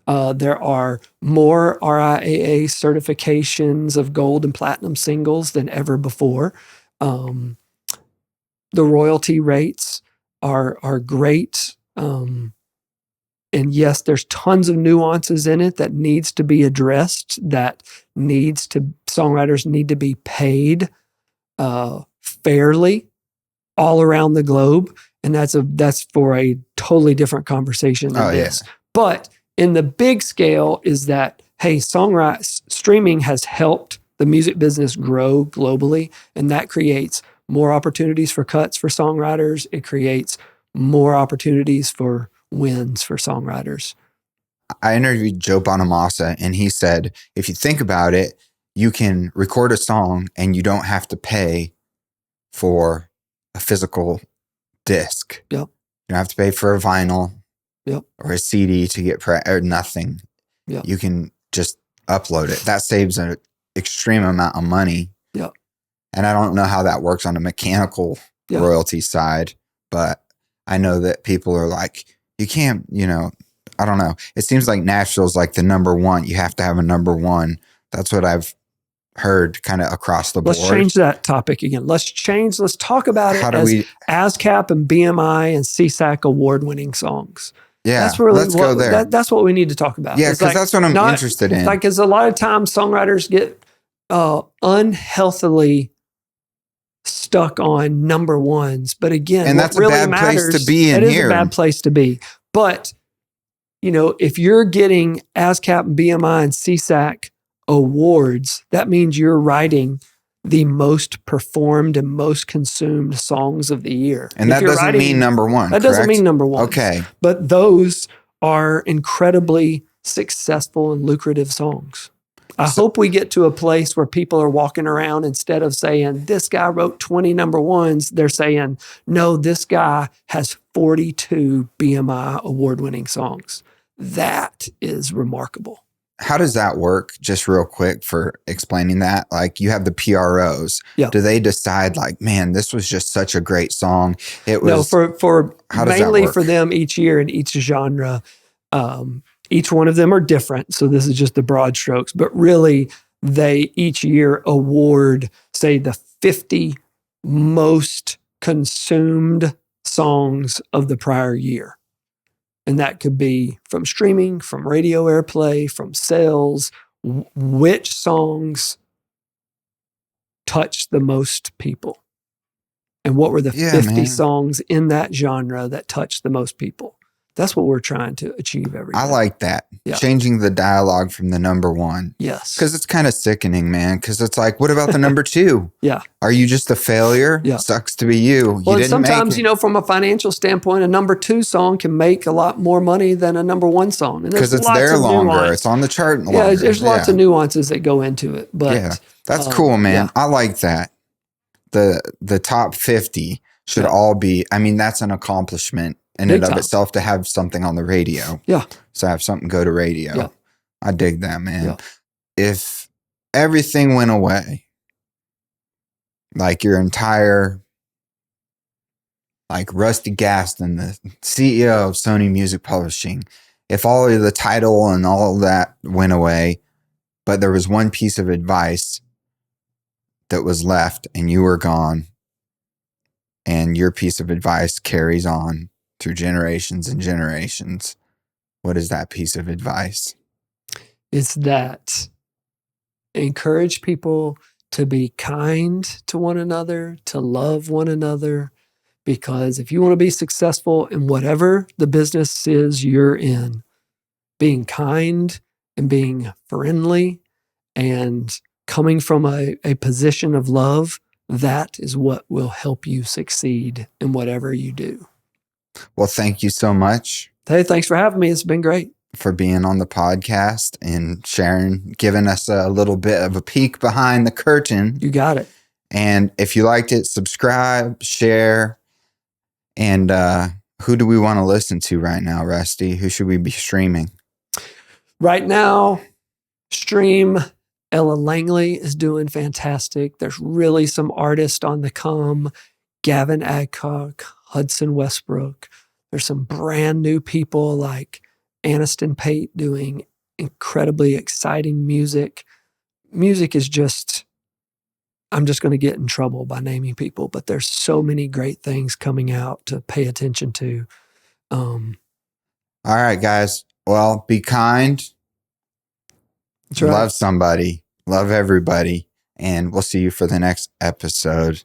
There are more RIAA certifications of gold and platinum singles than ever before. The royalty rates are great. And yes, there's tons of nuances in it that needs to be addressed, songwriters need to be paid fairly all around the globe. And that's for a totally different conversation than this. Yeah. But in the big scale is that, hey, streaming has helped the music business grow globally, and that creates more opportunities for cuts for songwriters. It creates more opportunities for wins for songwriters.
I interviewed Joe Bonamassa, and he said, if you think about it, you can record a song and you don't have to pay for a physical disc.
Yep.
You don't have to pay for a vinyl.
Yep.
Or a CD to get or nothing.
Yep.
You can just upload it. That saves an extreme amount of money.
Yep.
And I don't know how that works on a mechanical royalty side, but I know that people are like, you can't, I don't know. It seems like Nashville's like the number one. You have to have a number one. That's what I've heard kind of across the board.
Let's change that topic again. Let's talk about it as ASCAP and BMI and CSAC award-winning songs.
Yeah, let's go there.
That's what we need to talk about.
Yeah, because that's what I'm interested in.
Because a lot of times songwriters get unhealthily stuck on number ones. But again,
And
what
that's a
really
bad
matters,
place to be in
it is
here.
a bad place to be. But, if you're getting ASCAP and BMI and CSAC awards, that means you're writing the most performed and most consumed songs of the year.
And that doesn't mean number one.
That doesn't mean number one.
Okay.
But those are incredibly successful and lucrative songs. I hope we get to a place where people are walking around, instead of saying, this guy wrote 20 number ones, they're saying, no, this guy has 42 BMI award-winning songs. That is remarkable.
How does that work? Just real quick for explaining that. Like, you have the PROs.
Yeah.
Do they decide like, man, this was just such a great song? It was.
No, for
how does
mainly
that work?
for them each year in each genre, each one of them are different. So this is just the broad strokes, but really they each year award, say, the 50 most consumed songs of the prior year. And that could be from streaming, from radio airplay, from sales, which songs touched the most people. And what were the 50 songs in that genre that touched the most people? That's what we're trying to achieve every day.
I like that.
Yeah.
Changing the dialogue from the number one.
Yes.
Because it's kind of sickening, man. Because it's like, what about the number two?
Yeah.
Are you just a failure?
Yeah.
Sucks to be you.
Well,
You didn't
sometimes,
make it.
from a financial standpoint, a number two song can make a lot more money than a number one song.
Because it's there longer. It's on the chart longer.
Yeah, there's lots of nuances that go into it. But
yeah, that's cool, man.
Yeah.
I like that. The top 50 should all be, I mean, that's an accomplishment in
Big
and of
time.
itself to have something on the radio.
Yeah.
So have something go to radio.
Yeah.
I dig that, man.
Yeah.
If everything went away, like your entire, like Rusty Gaston, the CEO of Sony Music Publishing, if all of the title and all of that went away, but there was one piece of advice that was left and you were gone, and your piece of advice carries on through generations and generations, what is that piece of advice?
It's that encourage people to be kind to one another, to love one another, because if you want to be successful in whatever the business is you're in, being kind and being friendly and coming from a position of love, that is what will help you succeed in whatever you do.
Well, thank you so much.
Hey, thanks for having me. It's been great.
For being on the podcast and sharing, giving us a little bit of a peek behind the curtain.
You got it.
And if you liked it, subscribe, share. And who do we want to listen to right now, Rusty? Who should we be streaming?
Right now, stream Ella Langley is doing fantastic. There's really some artists on the come. Gavin Adcock, Hudson Westbrook. There's some brand new people like Aniston Pate doing incredibly exciting music. Music is just, I'm just going to get in trouble by naming people, but there's so many great things coming out to pay attention to.
All right, guys. Well, be kind.
That's right.
Love somebody. Love everybody. And we'll see you for the next episode.